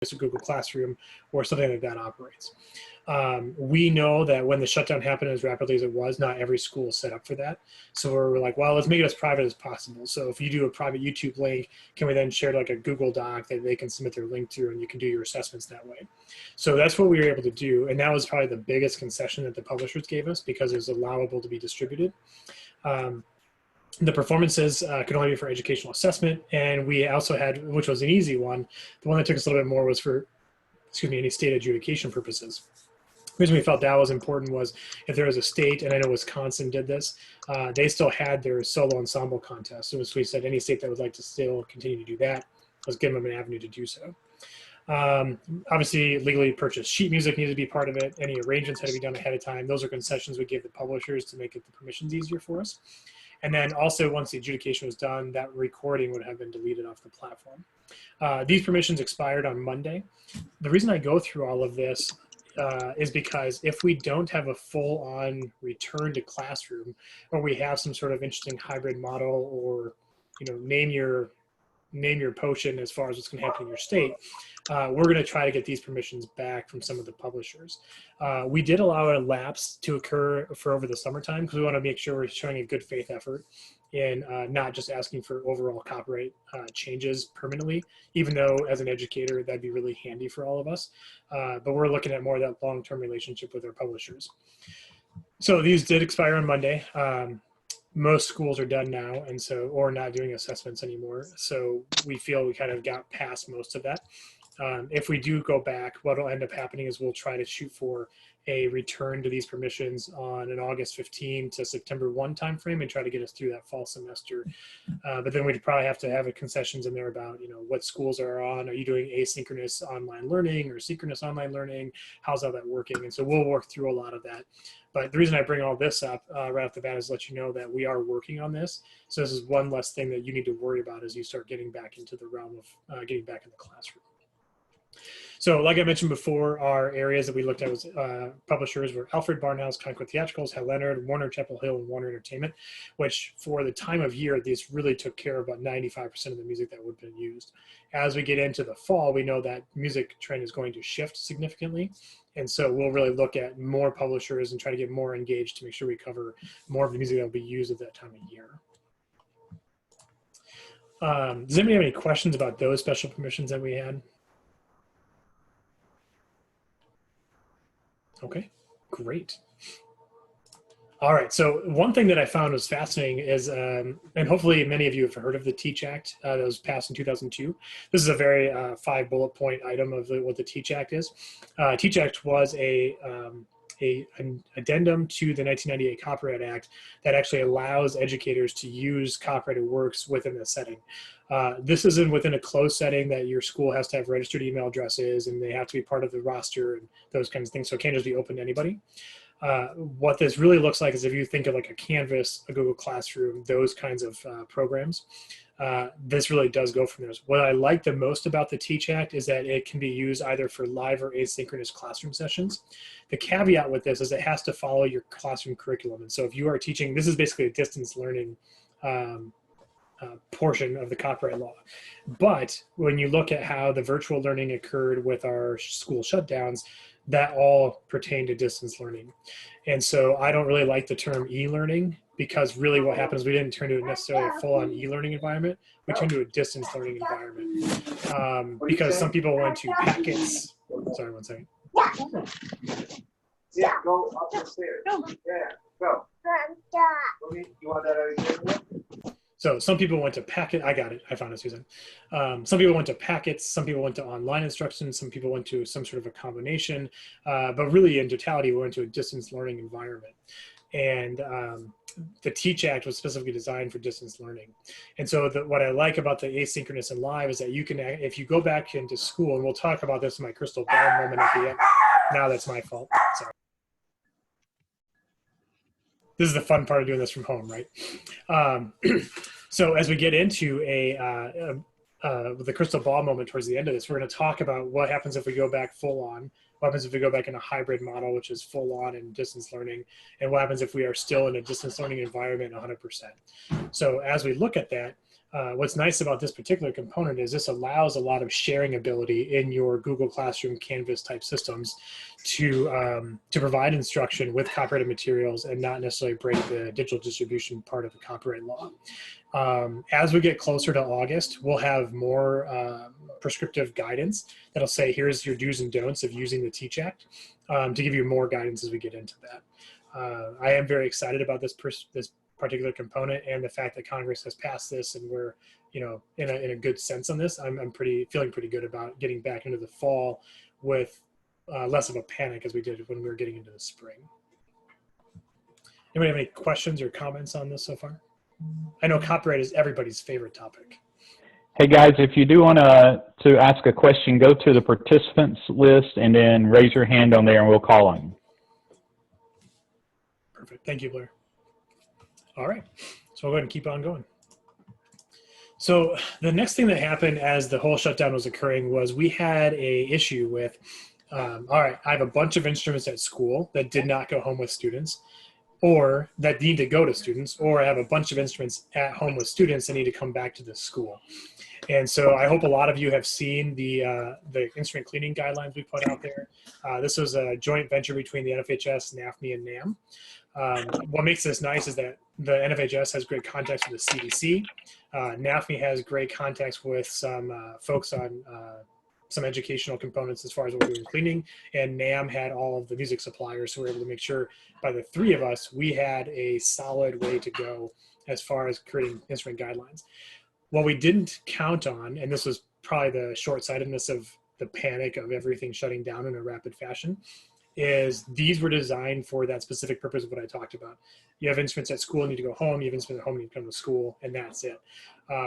a Google Classroom or something like that operates. We know that when the shutdown happened as rapidly as it was, not every school is set up for that. So we're like, well, let's make it as private as possible. So if you do a private YouTube link, can we then share like a Google Doc that they can submit their link to, and you can do your assessments that way? So that's what we were able to do. And that was probably the biggest concession that the publishers gave us, because it was allowable to be distributed. The performances could only be for educational assessment. And we also had, which was an easy one, the one that took us a little bit more was for, any state adjudication purposes. The reason we felt that was important was if there was a state, and I know Wisconsin did this, they still had their solo ensemble contest. So we said any state that would like to still continue to do that, let's give them an avenue to do so. Obviously, legally purchased sheet music needed to be part of it. Any arrangements had to be done ahead of time. Those are concessions we gave the publishers to make it the permissions easier for us. And then also, once the adjudication was done, that recording would have been deleted off the platform. These permissions expired on Monday. The reason I go through all of this is because if we don't have a full-on return to classroom, or we have some sort of interesting hybrid model, or name your potion as far as what's going to happen in your state, we're going to try to get these permissions back from some of the publishers. We did allow a lapse to occur for over the summertime, because we want to make sure we're showing a good faith effort in not just asking for overall copyright changes permanently, even though as an educator, that'd be really handy for all of us. But we're looking at more of that long-term relationship with our publishers. So these did expire on Monday. Most schools are done now, and so, or not doing assessments anymore. So we feel we kind of got past most of that. If we do go back, what will end up happening is we'll try to shoot for a return to these permissions on an August 15 to September 1 timeframe, and try to get us through that fall semester. But then we'd probably have to have concessions in there about, what schools are on. Are you doing asynchronous online learning or synchronous online learning? How's all that working? And so we'll work through a lot of that. But the reason I bring all this up right off the bat is to let you know that we are working on this. So this is one less thing that you need to worry about as you start getting back into the realm of getting back in the classroom. So like I mentioned before, our areas that we looked at was publishers were Alfred Barnhouse, Concord Theatricals, Hal Leonard, Warner Chapel Hill, and Warner Entertainment, which for the time of year, these really took care of about 95% of the music that would have been used. As we get into the fall, we know that music trend is going to shift significantly. And so we'll really look at more publishers and try to get more engaged to make sure we cover more of the music that will be used at that time of year. Does anybody have any questions about those special permissions that we had? Okay, great. All right, so one thing that I found was fascinating is, and hopefully many of you have heard of the TEACH Act that was passed in 2002. This is a very 5 bullet point item of what the TEACH Act is. TEACH Act was an addendum to the 1998 Copyright Act that actually allows educators to use copyrighted works within the setting. This isn't within a closed setting that your school has to have registered email addresses and they have to be part of the roster and those kinds of things. So it can't just be open to anybody. What this really looks like is if you think of like a Canvas, a Google Classroom, those kinds of programs, this really does go from there. What I like the most about the TEACH Act is that it can be used either for live or asynchronous classroom sessions. The caveat with this is it has to follow your classroom curriculum. And so if you are teaching, this is basically a distance learning portion of the copyright law. But when you look at how the virtual learning occurred with our school shutdowns, that all pertain to distance learning. And so I don't really like the term e-learning, because really what happens, we didn't turn to necessarily a full-on e-learning environment, we turned to a distance learning environment. Because some people went to packets. Sorry, one second. Yeah, go up the stairs. Yeah, go. You want that? So some people went to packet. I got it. I found it, Susan. Some people went to packets. Some people went to online instruction. Some people went to some sort of a combination. But really, in totality, we went to a distance learning environment. And the TEACH Act was specifically designed for distance learning. And so what I like about the asynchronous and live is that you can, if you go back into school, and we'll talk about this in my crystal ball moment at the end. Now that's my fault. Sorry. This is the fun part of doing this from home, right? So as we get into the crystal ball moment towards the end of this, we're going to talk about what happens if we go back full on, what happens if we go back in a hybrid model, which is full on and distance learning, and what happens if we are still in a distance learning environment 100%. So as we look at that, What's nice about this particular component is this allows a lot of sharing ability in your Google Classroom, Canvas type systems to provide instruction with copyrighted materials and not necessarily break the digital distribution part of the copyright law. As we get closer to August, we'll have more prescriptive guidance that'll say, here's your do's and don'ts of using the Teach Act, to give you more guidance as we get into that. I am very excited about this particular component and the fact that Congress has passed this and we're, you know, in a good sense on this. I'm feeling pretty good about getting back into the fall with less of a panic as we did when we were getting into the spring. Anybody have any questions or comments on this so far? I know copyright is everybody's favorite topic. Hey guys, if you do want to ask a question, go to the participants list and then raise your hand on there and we'll call on you. Perfect. Thank you, Blair. All right. So we'll go ahead and keep on going. So the next thing that happened as the whole shutdown was occurring was we had a issue with, all right, I have a bunch of instruments at school that did not go home with students, or that need to go to students, or I have a bunch of instruments at home with students that need to come back to the school. And so I hope a lot of you have seen the instrument cleaning guidelines we put out there. This was a joint venture between the NFHS, NAFME, and NAM. What makes this nice is that the NFHS has great contacts with the CDC. NAFME has great contacts with some folks on some educational components as far as what we're doing cleaning, and NAM had all of the music suppliers, so we were able to make sure by the three of us, we had a solid way to go as far as creating instrument guidelines. What we didn't count on, and this was probably the short-sightedness of the panic of everything shutting down in a rapid fashion, is these were designed for that specific purpose of what I talked about. You have instruments at school, you need to go home, you have instruments at home, you need to come to school, and that's it.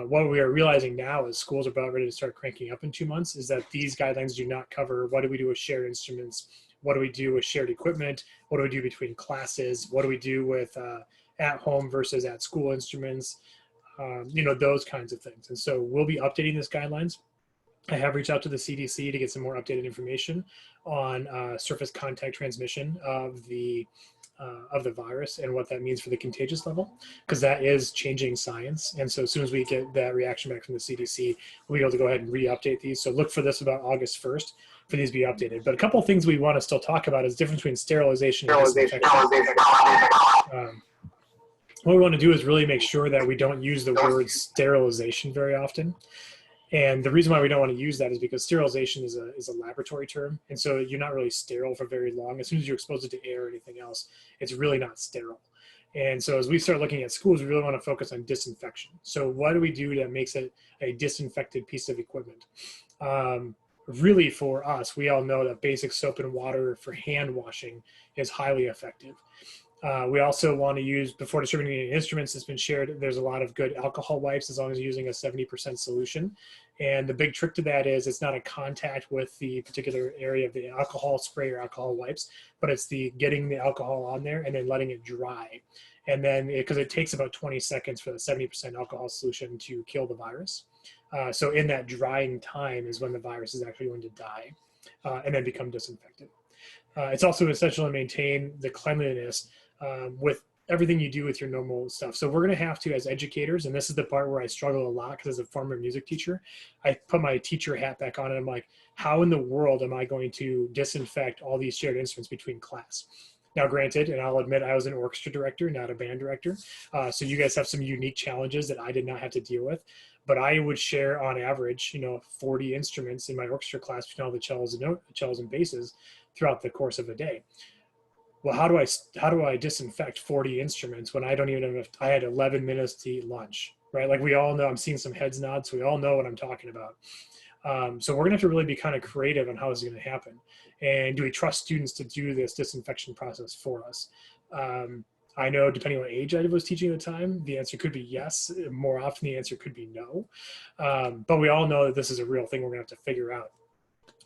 What we are realizing now is schools are about ready to start cranking up in 2 months is that these guidelines do not cover what do we do with shared instruments, what do we do with shared equipment, what do we do between classes, what do we do with at home versus at school instruments, you know, those kinds of things. And so we'll be updating this guidelines. I have reached out to the CDC to get some more updated information on surface contact transmission of the virus and what that means for the contagious level, because that is changing science. And so as soon as we get that reaction back from the CDC, we'll be able to go ahead and re-update these. So look for this about August 1st for these to be updated. But a couple of things we want to still talk about is the difference between sterilization and disinfection. What we want to do is really make sure that we don't use the word sterilization very often. And the reason why we don't want to use that is because sterilization is a laboratory term. And so you're not really sterile for very long. As soon as you're exposed to air or anything else, it's really not sterile. And so as we start looking at schools, we really want to focus on disinfection. So what do we do that makes it a disinfected piece of equipment? Really for us, we all know that basic soap and water for hand washing is highly effective. We also want to use, before distributing any instruments, it's been shared, there's a lot of good alcohol wipes as long as you're using a 70% solution. And the big trick to that is it's not a contact with the particular area of the alcohol spray or alcohol wipes, but it's the getting the alcohol on there and then letting it dry. And then, because it takes about 20 seconds for the 70% alcohol solution to kill the virus. So in that drying time is when the virus is actually going to die and then become disinfected. It's also essential to maintain the cleanliness with everything you do with your normal stuff. So we're going to have to, as educators, and this is the part where I struggle a lot because as a former music teacher, I put my teacher hat back on and I'm like, how in the world am I going to disinfect all these shared instruments between class? Now, granted, and I'll admit I was an orchestra director, not a band director. So you guys have some unique challenges that I did not have to deal with. But I would share on average, 40 instruments in my orchestra class between all the cellos and basses throughout the course of a day. Well, how do I disinfect 40 instruments when I don't even have, I had 11 minutes to eat lunch, right? Like we all know, I'm seeing some heads nod, so we all know what I'm talking about. So we're gonna have to really be kind of creative on how this is gonna happen. And do we trust students to do this disinfection process for us? I know depending on what age I was teaching at the time, the answer could be yes. More often the answer could be no. But we all know that this is a real thing we're gonna have to figure out.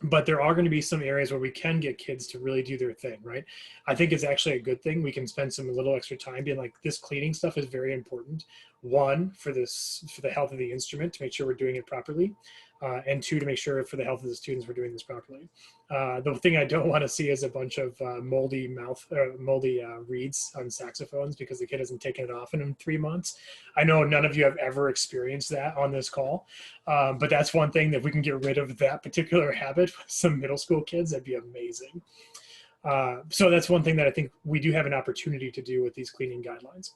But there are going to be some areas where we can get kids to really do their thing, right? I think it's actually a good thing. We can spend some little extra time being like, this cleaning stuff is very important. One, for the health of the instrument to make sure we're doing it properly. and two, to make sure for the health of the students we're doing this properly. The thing I don't want to see is a bunch of moldy reeds on saxophones because the kid hasn't taken it off in 3 months. I know none of you have ever experienced that on this call, but that's one thing that if we can get rid of that particular habit with some middle school kids, that'd be amazing. So that's one thing that I think we do have an opportunity to do with these cleaning guidelines.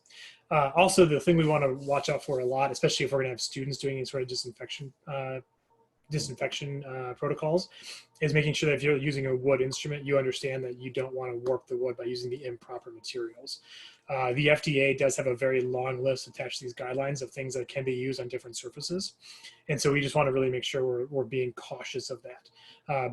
Also, the thing we want to watch out for a lot, especially if we're going to have students doing any sort of disinfection protocols, is making sure that if you're using a wood instrument, you understand that you don't want to warp the wood by using the improper materials. The FDA does have a very long list attached to these guidelines of things that can be used on different surfaces. And so we just want to really make sure we're being cautious of that.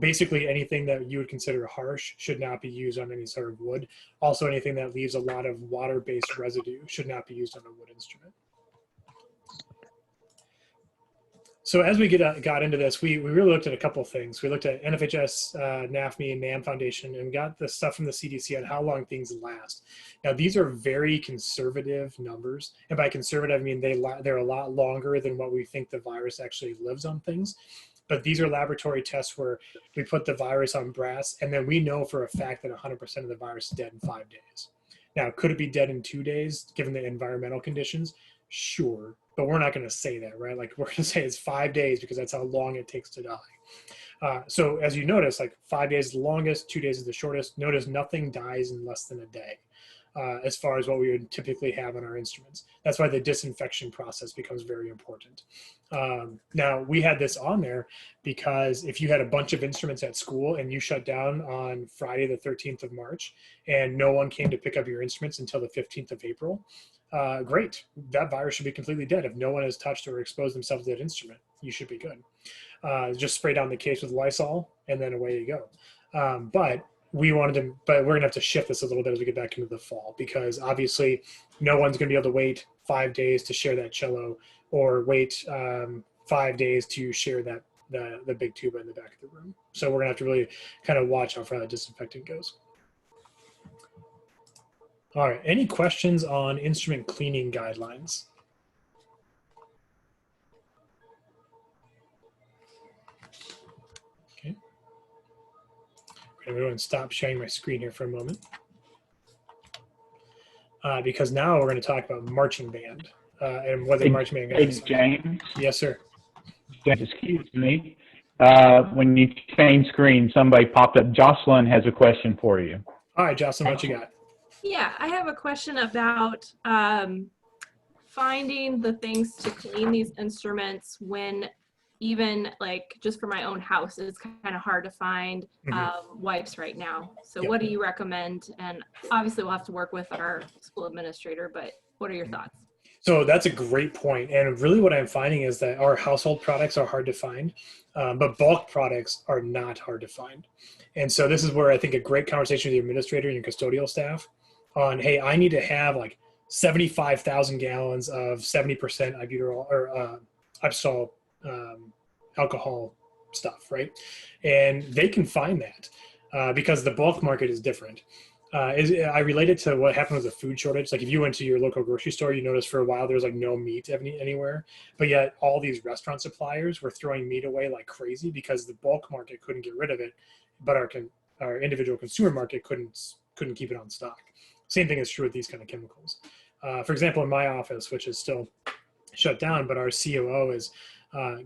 Basically, anything that you would consider harsh should not be used on any sort of wood. Also, anything that leaves a lot of water-based residue should not be used on a wood instrument. So as we got into this, we really looked at a couple of things. We looked at NFHS, NAFME, and NAM Foundation, and got the stuff from the CDC on how long things last. Now, these are very conservative numbers. And by conservative, I mean they're a lot longer than what we think the virus actually lives on things. But these are laboratory tests where we put the virus on brass, and then we know for a fact that 100% of the virus is dead in 5 days. Now, could it be dead in 2 days, given the environmental conditions? Sure, but we're not going to say that, right? Like, we're going to say it's 5 days because that's how long it takes to die. So as you notice, like 5 days is the longest, 2 days is the shortest. Notice nothing dies in less than a day. As far as what we would typically have on our instruments. That's why the disinfection process becomes very important. Now, we had this on there because if you had a bunch of instruments at school and you shut down on Friday the 13th of March and no one came to pick up your instruments until the 15th of April, great. That virus should be completely dead. If no one has touched or exposed themselves to that instrument, you should be good. Just spray down the case with Lysol and then away you go. But we're gonna have to shift this a little bit as we get back into the fall, because obviously no one's gonna be able to wait 5 days to share that cello or wait 5 days to share that the big tuba in the back of the room. So we're gonna have to really kind of watch out for how that disinfecting goes. All right, any questions on instrument cleaning guidelines? Okay. I'm going to stop sharing my screen here for a moment. Because now we're going to talk about marching band and what the marching band guys. James. Yes, sir. James, excuse me. When you change screen, somebody popped up. Jocelyn has a question for you. All right, Jocelyn, what you got? Yeah, I have a question about finding the things to clean these instruments when even like just for my own house, it's kind of hard to find wipes right now. So what do you recommend? And obviously we'll have to work with our school administrator, but what are your thoughts? So that's a great point. And really what I'm finding is that our household products are hard to find, but bulk products are not hard to find. And so this is where I think a great conversation with your administrator and your custodial staff on, hey, I need to have like 75,000 gallons of 70% ibuterol or Ipsol alcohol stuff, right? And they can find that because the bulk market is different. I relate it to what happened with the food shortage. Like if you went to your local grocery store, you noticed for a while there was like no meat anywhere, but yet all these restaurant suppliers were throwing meat away like crazy because the bulk market couldn't get rid of it, but our individual consumer market couldn't keep it on stock. Same thing is true with these kind of chemicals. For example, in my office, which is still shut down, but our COO is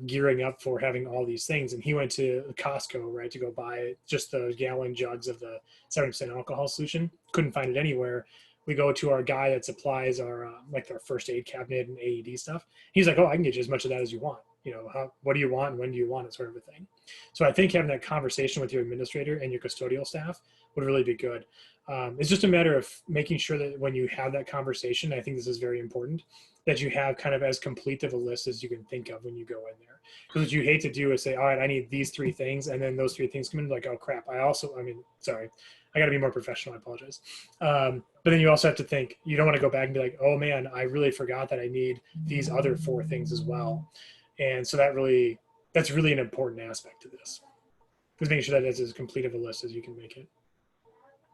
gearing up for having all these things, and he went to Costco, right, to go buy just the gallon jugs of the 70% alcohol solution. Couldn't find it anywhere. We go to our guy that supplies our like our first aid cabinet and AED stuff. He's like, oh, I can get you as much of that as you want. You know, what do you want and when do you want it, sort of a thing. So I think having that conversation with your administrator and your custodial staff would really be good. It's just a matter of making sure that when you have that conversation, I think this is very important, that you have kind of as complete of a list as you can think of when you go in there. Because what you hate to do is say, all right, I need these 3 things, and then those 3 things come in like, oh crap, I got to be more professional, I apologize. But then you also have to think, you don't want to go back and be like, oh man, I really forgot that I need these other 4 things as well. And so that's really an important aspect to this. Just making sure that it's as complete of a list as you can make it.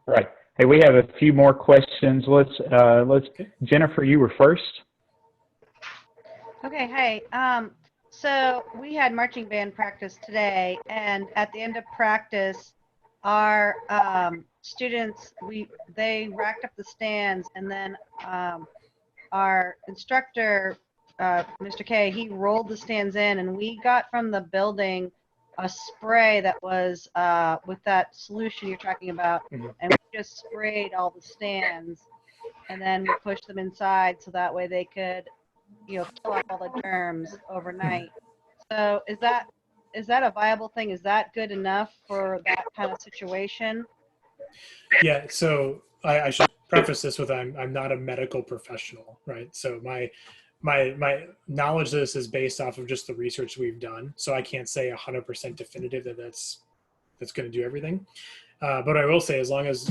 Right. Hey, we have a few more questions. Let's Jennifer, you were first. Okay. Hey, So we had marching band practice today, and at the end of practice, our students, they racked up the stands, and then our instructor, Mr. K, he rolled the stands in, and we got from the building a spray that was with that solution you're talking about, Mhm. and we just sprayed all the stands, and then we pushed them inside so that way they could, kill off all the germs overnight. So is that a viable thing? Is that good enough for that kind of situation? Yeah, so I should preface this with I'm not a medical professional, right? So my knowledge of this is based off of just the research we've done. So I can't say 100% definitive that that's going to do everything. But I will say, as long as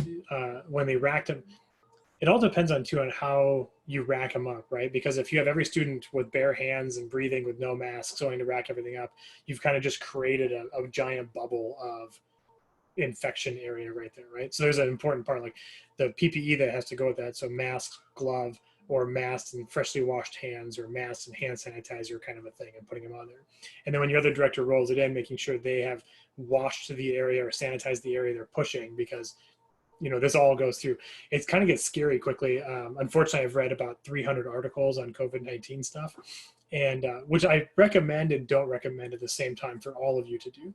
when they racked them, it all depends on how you rack them up, right? Because if you have every student with bare hands and breathing with no masks, going to rack everything up, you've kind of just created a giant bubble of infection area right there, right? So there's an important part, like the PPE that has to go with that. So mask, glove, or masks and freshly washed hands, or masks and hand sanitizer kind of a thing, and putting them on there. And then when your other director rolls it in, making sure they have washed the area or sanitized the area they're pushing, because this all goes through. It kind of gets scary quickly. Unfortunately, I've read about 300 articles on COVID-19 stuff, and which I recommend and don't recommend at the same time for all of you to do.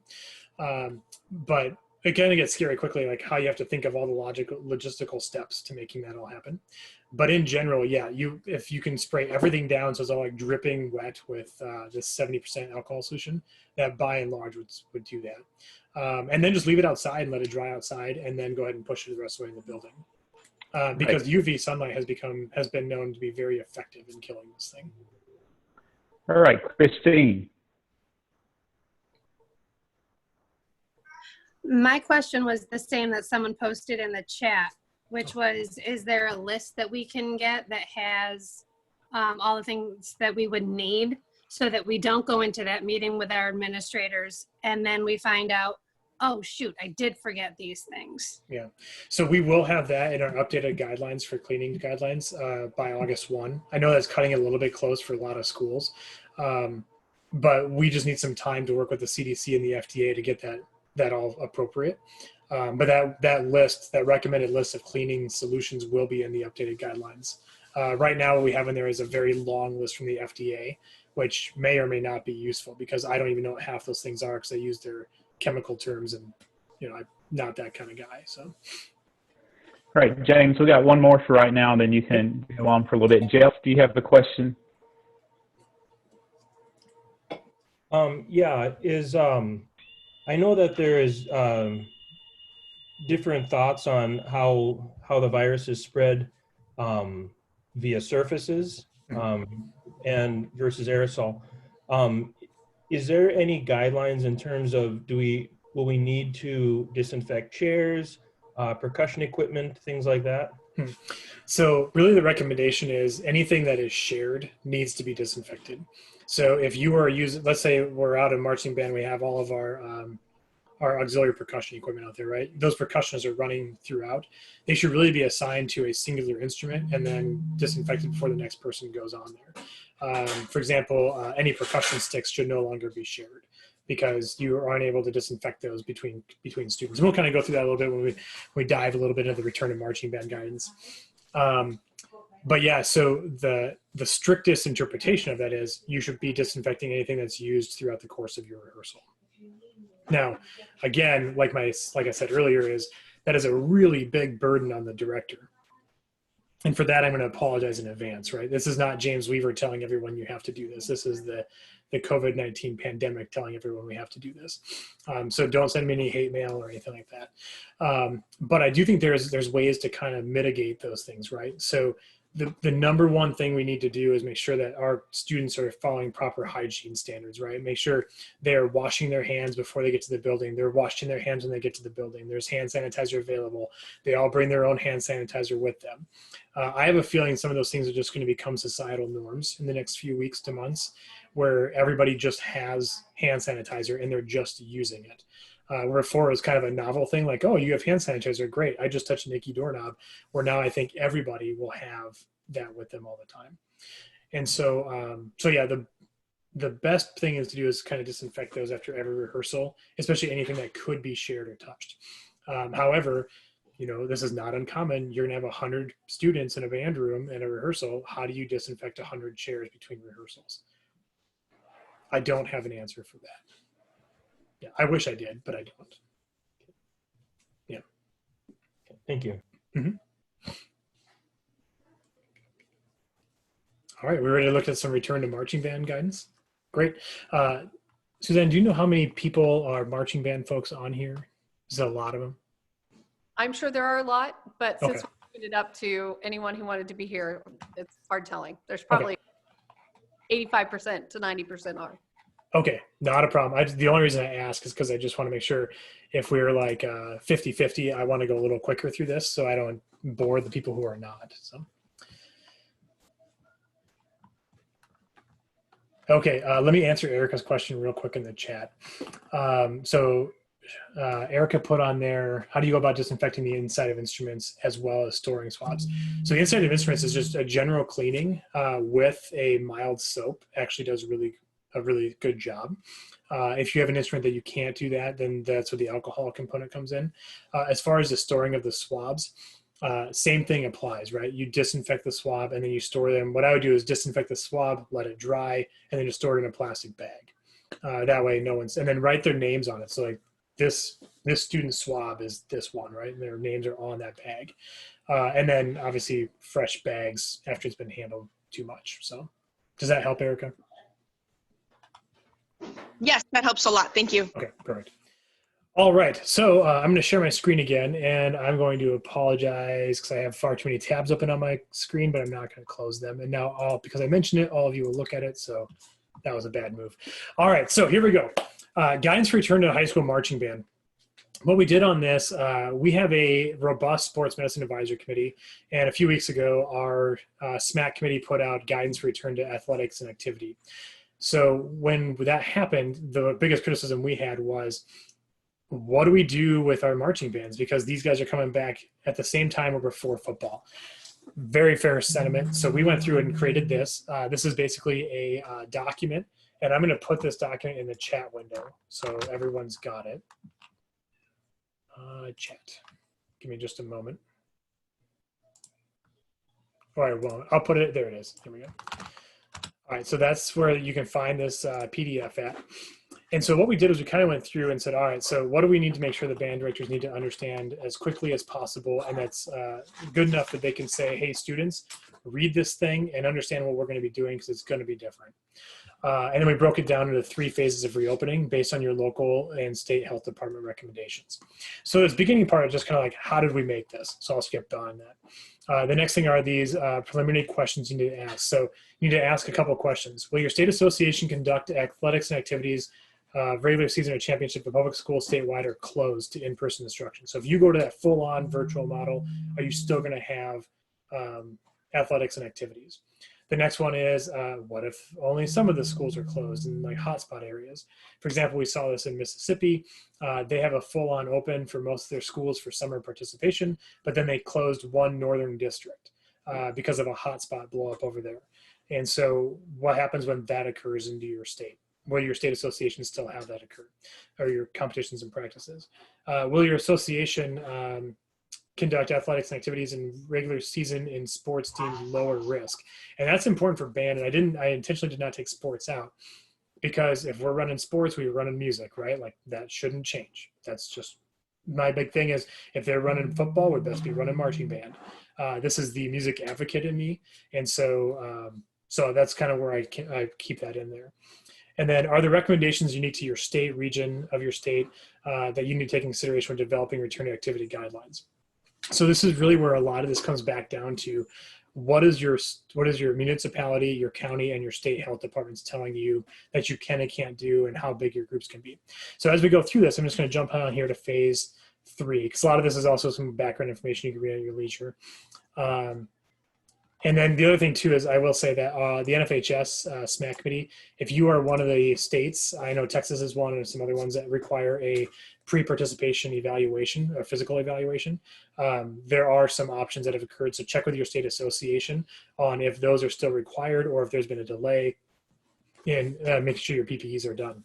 But it kind of gets scary quickly, like how you have to think of all the logistical steps to making that all happen. But in general, yeah, if you can spray everything down so it's all like dripping wet with this 70% alcohol solution, that by and large would do that. And then just leave it outside and let it dry outside, and then go ahead and push it the rest of the way in the building. Because UV sunlight has been known to be very effective in killing this thing. All right, Christine. My question was the same that someone posted in the chat, which was, is there a list that we can get that has all the things that we would need, so that we don't go into that meeting with our administrators and then we find out, oh shoot, I did forget these things. Yeah, so we will have that in our updated guidelines for cleaning guidelines by August 1. I know that's cutting it a little bit close for a lot of schools, but we just need some time to work with the CDC and the FDA to get that all appropriate. But that recommended list of cleaning solutions will be in the updated guidelines. Right now, what we have in there is a very long list from the FDA, which may or may not be useful, because I don't even know what half those things are, because they use their chemical terms, and I'm not that kind of guy. So, All right, James, we got one more for right now, and then you can go on for a little bit. Jeff, do you have the question? Yeah, I know that there is different thoughts on how the virus is spread via surfaces and versus aerosol. Is there any guidelines in terms of will we need to disinfect chairs, percussion equipment, things like that? So really the recommendation is anything that is shared needs to be disinfected. So if you are using, let's say we're out in marching band, we have all of our auxiliary percussion equipment out there, right? Those percussionists are running throughout. They should really be assigned to a singular instrument and then disinfected before the next person goes on there. For example, any percussion sticks should no longer be shared, because you aren't able to disinfect those between students. And we'll kind of go through that a little bit when we dive a little bit into the return to marching band guidance. But yeah, so the strictest interpretation of that is you should be disinfecting anything that's used throughout the course of your rehearsal. Now, again, like I said earlier, that is a really big burden on the director. And for that, I'm going to apologize in advance, right? This is not James Weaver telling everyone you have to do this. This is the COVID-19 pandemic telling everyone we have to do this. So don't send me any hate mail or anything like that. But I do think there's ways to kind of mitigate those things, right? So the number one thing we need to do is make sure that our students are following proper hygiene standards, right? Make sure they're washing their hands before they get to the building. They're washing their hands when they get to the building. There's hand sanitizer available. They all bring their own hand sanitizer with them. I have a feeling some of those things are just going to become societal norms in the next few weeks to months, where everybody just has hand sanitizer and they're just using it. Where before it was kind of a novel thing, like, oh, you have hand sanitizer, great, I just touched a Nikki doorknob. Where now I think everybody will have that with them all the time. And so, yeah, the best thing is to do is kind of disinfect those after every rehearsal, especially anything that could be shared or touched. However, you know, this is not uncommon. You're gonna have 100 students in a band room in a rehearsal. How do you disinfect 100 chairs between rehearsals? I don't have an answer for that. Yeah, I wish I did, but I don't. Yeah. Thank you. Mm-hmm. All right, we're ready to look at some return to marching band guidance. Great. Suzanne, do you know how many people are marching band folks on here? Is there a lot of them? I'm sure there are a lot, but since Okay. we opened it up to anyone who wanted to be here, it's hard telling. There's probably 85% to 90% are. Okay, not a problem. The only reason I ask is because I just want to make sure if we're like 50-50, I want to go a little quicker through this so I don't bore the people who are not. So. Okay, let me answer Erica's question real quick in the chat. Erica put on there, how do you go about disinfecting the inside of instruments as well as storing swabs? So the inside of instruments is just a general cleaning with a mild soap. Actually does a really good job. If you have an instrument that you can't do that, then that's where the alcohol component comes in. As far as the storing of the swabs, same thing applies, right? You disinfect the swab and then you store them. What I would do is disinfect the swab, let it dry, and then just store it in a plastic bag. That way no one's, and then write their names on it. So like this student swab is this one, right? And their names are on that bag. And then obviously fresh bags after it's been handled too much. So does that help, Erica? Yes, that helps a lot. Thank you. Okay, perfect. All right, so I'm going to share my screen again, and I'm going to apologize because I have far too many tabs open on my screen, but I'm not going to close them. And now, because I mentioned it, all of you will look at it, so that was a bad move. All right, so here we go. Guidance for return to high school marching band. What we did on this, we have a robust sports medicine advisory committee, and a few weeks ago, our SMAC committee put out guidance for return to athletics and activity. So when that happened, the biggest criticism we had was, what do we do with our marching bands? Because these guys are coming back at the same time or before football. Very fair sentiment. So we went through and created this. This is basically a document, and I'm going to put this document in the chat window so everyone's got it. Chat. Give me just a moment. Or I won't. I'll put it. There it is. There we go. All right. So that's where you can find this PDF at. And so what we did is we kind of went through and said, all right, so what do we need to make sure the band directors need to understand as quickly as possible, and that's good enough that they can say, hey, students, read this thing and understand what we're going to be doing because it's going to be different. And then we broke it down into 3 phases of reopening based on your local and state health department recommendations. So this beginning part is just kind of like, how did we make this? So I'll skip on that. The next thing are these preliminary questions you need to ask. So you need to ask a couple of questions. Will your state association conduct athletics and activities regular season or championship of public school statewide or closed to in-person instruction? So if you go to that full-on virtual model, are you still going to have athletics and activities? The next one is, what if only some of the schools are closed in like hotspot areas? For example, we saw this in Mississippi. They have a full-on open for most of their schools for summer participation, but then they closed one northern district because of a hotspot blow up over there. And so what happens when that occurs into your state? Will your state association still have that occur, or your competitions and practices? Will your association conduct athletics and activities in regular season in sports deemed lower risk? And that's important for band. And I intentionally did not take sports out because if we're running sports, we're running music, right? Like that shouldn't change. That's just my big thing is if they're running football, we'd best be running marching band. This is the music advocate in me. And so, so that's kind of where I keep that in there. And then are the recommendations unique to your state, region of your state that you need to take into consideration when developing return to activity guidelines? So this is really where a lot of this comes back down to what is your municipality, your county, and your state health departments telling you that you can and can't do and how big your groups can be. So as we go through this, I'm just going to jump on here to phase 3 because a lot of this is also some background information you can read at your leisure. And then the other thing too is I will say that the NFHS SMAC committee, if you are one of the states, I know Texas is one and some other ones that require a pre-participation evaluation or physical evaluation, there are some options that have occurred. So check with your state association on if those are still required or if there's been a delay. and make sure your PPEs are done.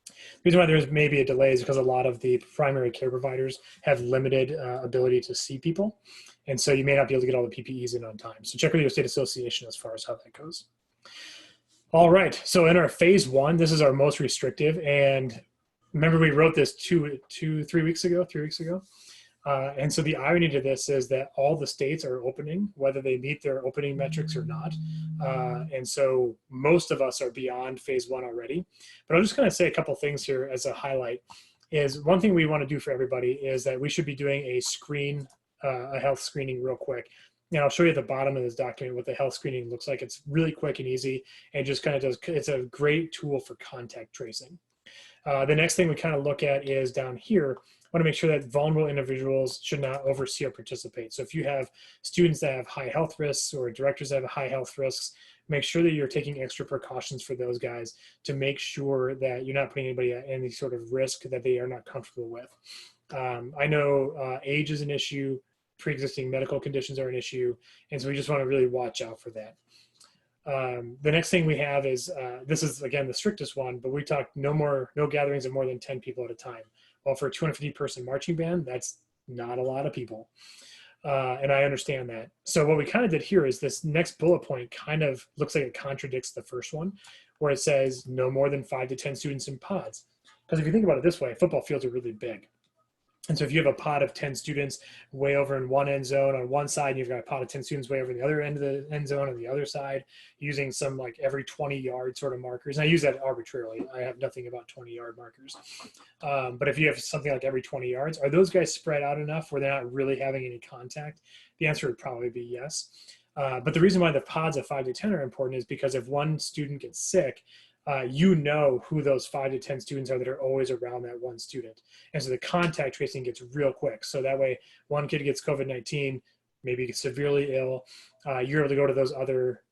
The reason why there's maybe a delay is because a lot of the primary care providers have limited ability to see people. And so you may not be able to get all the PPEs in on time. So check with your state association as far as how that goes. All right, so in our phase 1, this is our most restrictive. And remember we wrote this 3 weeks ago. And so the irony to this is that all the states are opening, whether they meet their opening metrics or not. And so most of us are beyond phase 1 already. But I'm just going to say a couple things here as a highlight. Is one thing we want to do for everybody is that we should be doing a health screening real quick. And I'll show you at the bottom of this document what the health screening looks like. It's really quick and easy, and just kind of does. It's a great tool for contact tracing. The next thing we kind of look at is down here. I want to make sure that vulnerable individuals should not oversee or participate. So if you have students that have high health risks or directors that have high health risks, make sure that you're taking extra precautions for those guys to make sure that you're not putting anybody at any sort of risk that they are not comfortable with. I know age is an issue, pre-existing medical conditions are an issue, and so we just want to really watch out for that. The next thing we have is, this is again the strictest one, but we talked no gatherings of more than 10 people at a time. Well, for a 250 person marching band, that's not a lot of people. And I understand that. So what we kind of did here is this next bullet point kind of looks like it contradicts the first one, where it says no more than 5 to 10 students in pods. Because if you think about it this way, football fields are really big. And so if you have a pod of 10 students way over in one end zone on one side, and you've got a pod of 10 students way over in the other end of the end zone on the other side, using some like every 20-yard sort of markers. And I use that arbitrarily. I have nothing about 20-yard markers. But if you have something like every 20 yards, are those guys spread out enough where they're not really having any contact? The answer would probably be yes. But the reason why the pods of 5 to 10 are important is because if one student gets sick, you know who those 5 to 10 students are that are always around that one student. And so the contact tracing gets real quick. So that way, one kid gets COVID-19, maybe gets severely ill, you're able to go to those other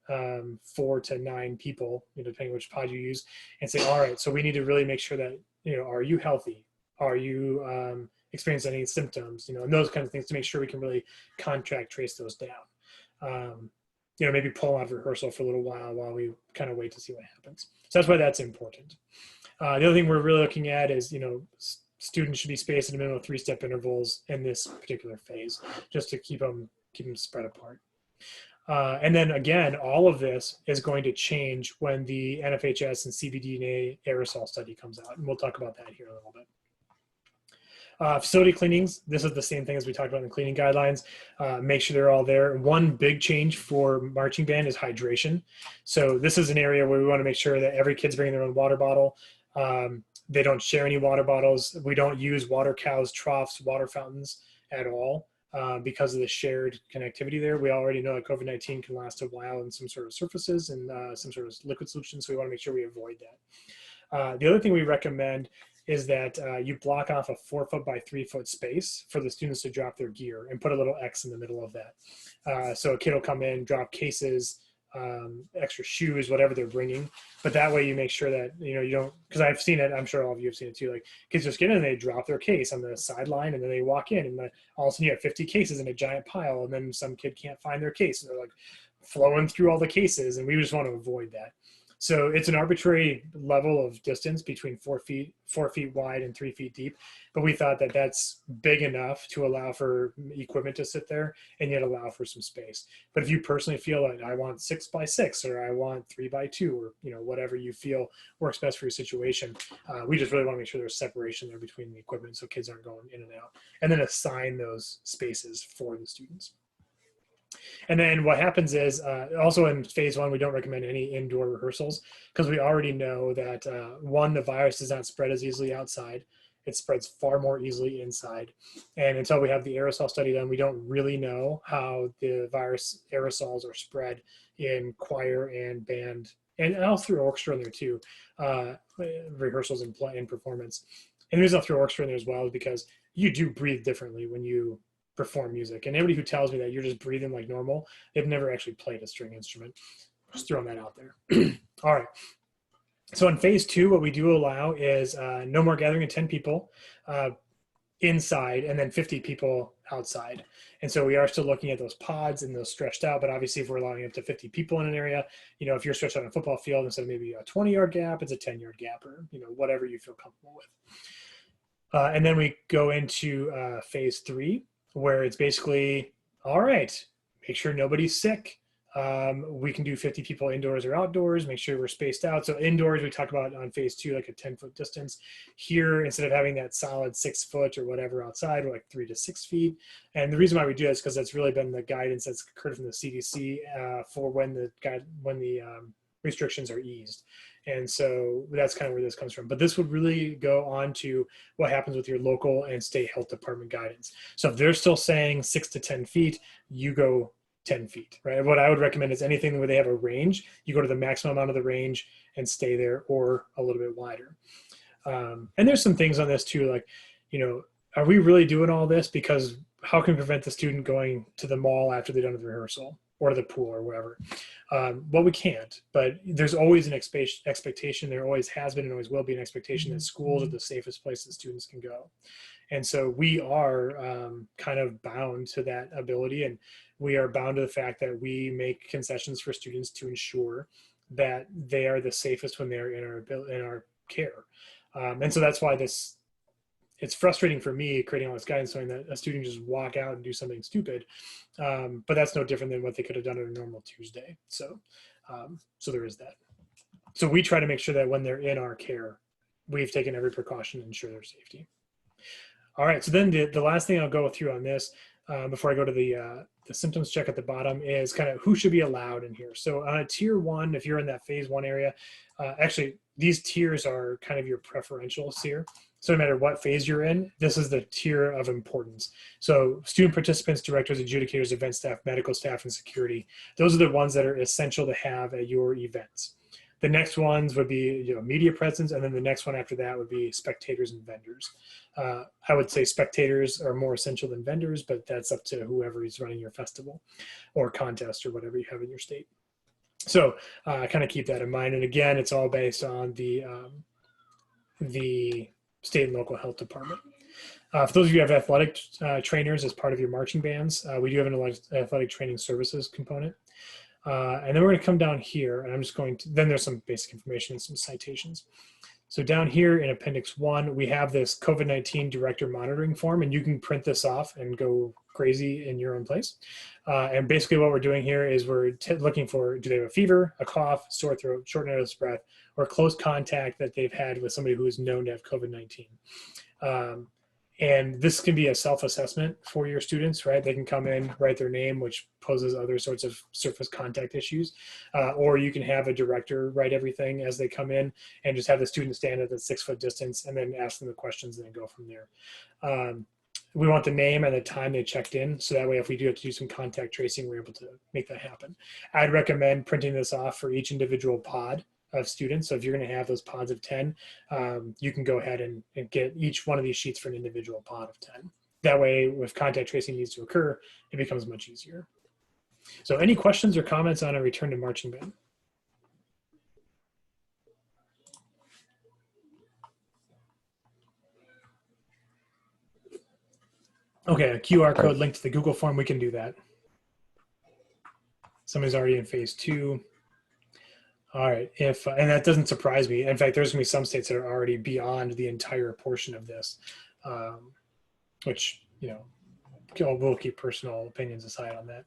4 to 9 people, depending which pod you use, and say, all right, so we need to really make sure that, are you healthy? Are you experiencing any symptoms? And those kinds of things to make sure we can really contact trace those down. Maybe pull out of rehearsal for a little while we kind of wait to see what happens. So that's why that's important. The other thing we're really looking at is, students should be spaced in a minimum of 3-step intervals in this particular phase, just to keep them spread apart. And then again, all of this is going to change when the NFHS and CBDNA aerosol study comes out. And we'll talk about that here a little bit. Facility cleanings, this is the same thing as we talked about in the cleaning guidelines. Make sure they're all there. One big change for marching band is hydration. So this is an area where we want to make sure that every kid's bringing their own water bottle. They don't share any water bottles. We don't use water cows, troughs, water fountains at all because of the shared connectivity there. We already know that COVID-19 can last a while in some sort of surfaces and some sort of liquid solution, so we want to make sure we avoid that. The other thing we recommend is that you block off a 4-foot by 3-foot space for the students to drop their gear and put a little X in the middle of that. So a kid will come in, drop cases, extra shoes, whatever they're bringing. But that way you make sure that, you don't, because I've seen it, I'm sure all of you have seen it too, like kids just get in and they drop their case on the sideline and then they walk in and all of a sudden you have 50 cases in a giant pile and then some kid can't find their case. And they're like flowing through all the cases, and we just want to avoid that. So it's an arbitrary level of distance between 4 feet wide and 3 feet deep. But we thought that that's big enough to allow for equipment to sit there and yet allow for some space. But if you personally feel like I want 6 by 6 or I want 3 by 2 or whatever you feel works best for your situation, we just really want to make sure there's separation there between the equipment so kids aren't going in and out. And then assign those spaces for the students. And then what happens is, also in phase 1, we don't recommend any indoor rehearsals because we already know that, one, the virus does not spread as easily outside. It spreads far more easily inside. And until we have the aerosol study done, we don't really know how the virus aerosols are spread in choir and band, and also through orchestra in there too, rehearsals and play and performance. And the reason I'll throw orchestra in there as well is because you do breathe differently when you perform music. And anybody who tells me that you're just breathing like normal, they've never actually played a string instrument. Just throwing that out there. All right. So in phase 2, what we do allow is no more gathering of 10 people inside, and then 50 people outside. And so we are still looking at those pods and those stretched out, but obviously if we're allowing up to 50 people in an area, you know, if you're stretched out on a football field, instead of maybe a 20-yard gap, it's a 10-yard gap, or, you know, whatever you feel comfortable with. And then we go into phase 3, where it's basically, all right, make sure nobody's sick. We can do 50 people indoors or outdoors, make sure we're spaced out. So indoors, we talk about on phase 2, like a 10-foot distance. Here, instead of having that solid 6 foot or whatever outside, we're like 3 to 6 feet. And the reason why we do that is because that's really been the guidance that's occurred from the CDC for when the restrictions are eased. And so that's kind of where this comes from. But this would really go on to what happens with your local and state health department guidance. So if they're still saying 6 to 10 feet, you go 10 feet, right? What I would recommend is anything where they have a range, you go to the maximum amount of the range and stay there, or a little bit wider. And there's some things on this too, like, you know, are we really doing all this? Because how can we prevent the student going to the mall after they're done with rehearsal, or to the pool or wherever? Well, we can't, but there's always an expectation, there always has been and always will be an expectation that schools are the safest places students can go. And so we are kind of bound to that ability, and we are bound to the fact that we make concessions for students to ensure that they are the safest when they're in our care. And so that's why it's frustrating for me creating all this guidance, knowing that a student just walk out and do something stupid. But that's no different than what they could have done on a normal Tuesday. So, so there is that. So we try to make sure that when they're in our care, we've taken every precaution to ensure their safety. All right, so then the last thing I'll go through on this before I go to the symptoms check at the bottom is kind of who should be allowed in here. So on a tier 1, if you're in that phase 1 area, actually these tiers are kind of your preferentials here. So no matter what phase you're in, this is the tier of importance. So student participants, directors, adjudicators, event staff, medical staff, and security, those are the ones that are essential to have at your events. The next ones would be, you know, media presence, and then the next one after that would be spectators and vendors. I would say spectators are more essential than vendors, but that's up to whoever is running your festival or contest or whatever you have in your state. So kind of keep that in mind. And again, it's all based on the state and local health department. For those of you who have athletic trainers as part of your marching bands, we do have an athletic training services component. And then we're going to come down here, and I'm just going to, then there's some basic information and some citations. So down here in Appendix 1, we have this COVID-19 director monitoring form, and you can print this off and go crazy in your own place. And basically what we're doing here is we're looking for, do they have a fever, a cough, sore throat, shortness of breath, or close contact that they've had with somebody who is known to have COVID-19. And this can be a self-assessment for your students, right? They can come in, write their name, which poses other sorts of surface contact issues. Or you can have a director write everything as they come in and just have the student stand at the 6 foot distance and then ask them the questions and then go from there. We want the name and the time they checked in. So that way, if we do have to do some contact tracing, we're able to make that happen. I'd recommend printing this off for each individual pod of students. So if you're going to have those pods of 10, you can go ahead and get each one of these sheets for an individual pod of 10. That way, if contact tracing needs to occur, it becomes much easier. So any questions or comments on a return to marching band? Okay, a QR code linked to the Google form, we can do that. Somebody's already in phase 2. All right, and that doesn't surprise me. In fact, there's gonna be some states that are already beyond the entire portion of this, which, you know, we'll keep personal opinions aside on that.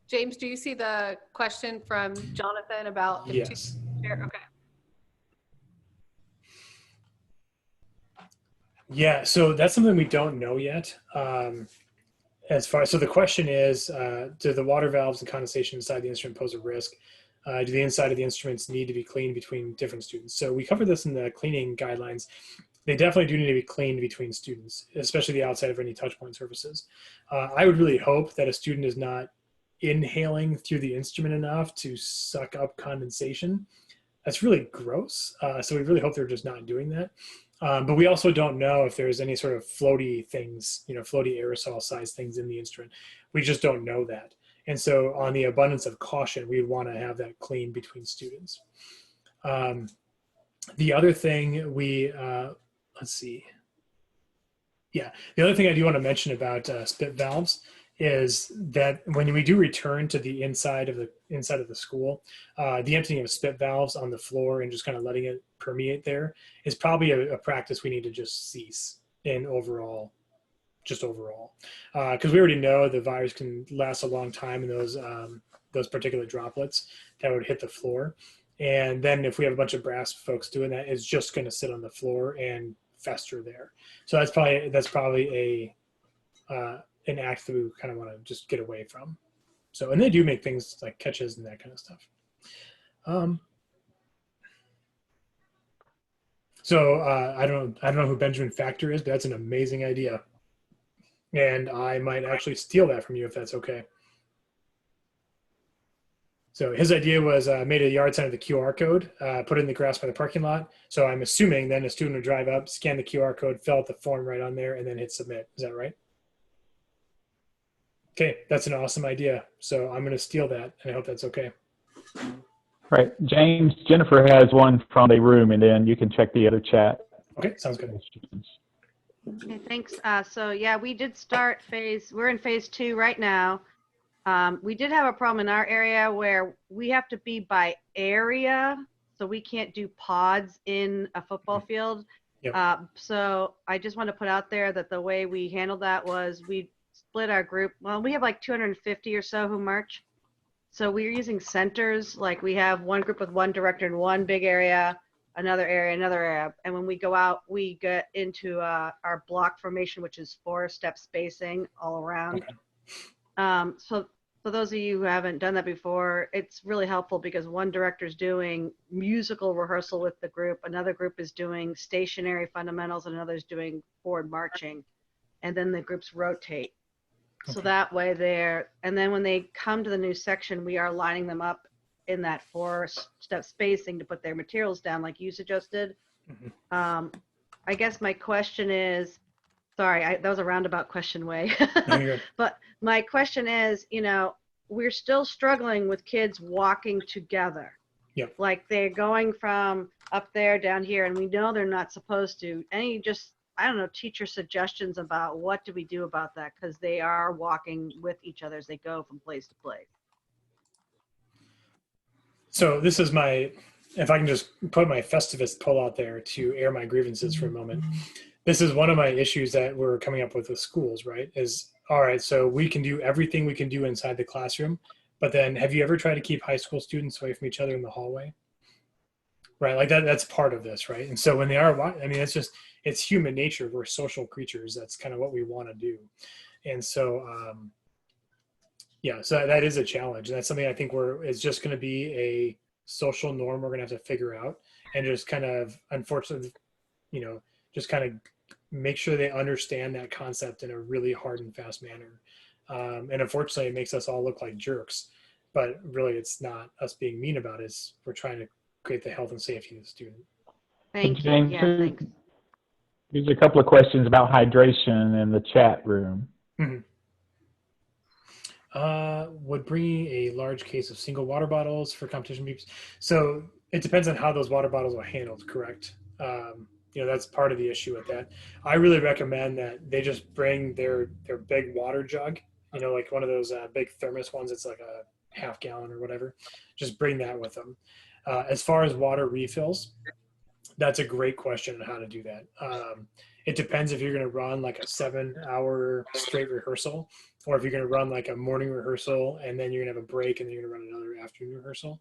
James, do you see the question from Jonathan about? Yes. Okay. Yeah, so that's something we don't know yet. So the question is, do the water valves and condensation inside the instrument pose a risk? Do the inside of the instruments need to be cleaned between different students? So we covered this in the cleaning guidelines. They definitely do need to be cleaned between students, especially the outside of any touch point surfaces. I would really hope that a student is not inhaling through the instrument enough to suck up condensation. That's really gross. So we really hope they're just not doing that. But we also don't know if there's any sort of floaty things, you know, floaty aerosol size things in the instrument. We just don't know that. And so on the abundance of caution, we'd want to have that clean between students. The other thing let's see. Yeah. The other thing I do want to mention about spit valves is that when we do return to the inside of the school, the emptying of spit valves on the floor and just kind of letting it permeate there is probably a practice we need to just cease in overall, because we already know the virus can last a long time in those particular droplets that would hit the floor. And then if we have a bunch of brass folks doing that, it's just going to sit on the floor and fester there. So that's probably an act that we kind of want to just get away from. So, and they do make things like catches and that kind of stuff. So I don't know who Benjamin Factor is, but that's an amazing idea. And I might actually steal that from you if that's okay. So his idea was made a yard sign of the QR code, put it in the grass by the parking lot. So I'm assuming then a student would drive up, scan the QR code, fill out the form right on there, and then hit submit. Is that right? Okay, that's an awesome idea. So I'm going to steal that, and I hope that's okay. Right. James, Jennifer has one from the room, and then you can check the other chat. Okay, sounds good. Okay, thanks. So yeah, we did start we're in phase 2 right now. We did have a problem in our area where we have to be by area, so we can't do pods in a football field. Yep. So I just want to put out there that the way we handled that was we split our group. Well, we have like 250 or so who march. So we're using centers, like we have one group with one director in one big area, another area. And when we go out, we get into our block formation, which is 4-step spacing all around. Okay. So for those of you who haven't done that before, it's really helpful because one director is doing musical rehearsal with the group, another group is doing stationary fundamentals, and another is doing forward marching. And then the groups rotate. Okay. So that way and then when they come to the new section, we are lining them up in that 4-step spacing to put their materials down like you suggested. Mm-hmm. I guess my question is, sorry, that was a roundabout question, Way. But my question is, we're still struggling with kids walking together. Yep. Like they're going from up there down here, and we know they're not supposed to. I don't know, teacher suggestions about what do we do about that, because they are walking with each other as they go from place to place. So this is if I can just put my Festivus pull out there to air my grievances for a moment. This is one of my issues that we're coming up with schools, right? Is, all right, so we can do everything we can do inside the classroom, but then have you ever tried to keep high school students away from each other in the hallway? Right, like that's part of this, right? And so when they are, I mean, it's human nature. We're social creatures. That's kind of what we want to do. And so, yeah, so that is a challenge. And that's something I think it's just going to be a social norm we're going to have to figure out, and just kind of, unfortunately, just kind of make sure they understand that concept in a really hard and fast manner. And unfortunately, it makes us all look like jerks, but really it's not us being mean about it. We're trying to create the health and safety of the student. Thank you. James, Yeah, thanks. There's a couple of questions about hydration in the chat room. Mm-hmm. Would bringing a large case of single water bottles for competition be? So it depends on how those water bottles are handled, correct? That's part of the issue with that. I really recommend that they just bring their big water jug, like one of those big thermos ones. It's like a half gallon or whatever. Just bring that with them. As far as water refills, that's a great question on how to do that. It depends if you're going to run like a 7-hour straight rehearsal, or if you're going to run like a morning rehearsal and then you're going to have a break and then you're going to run another afternoon rehearsal.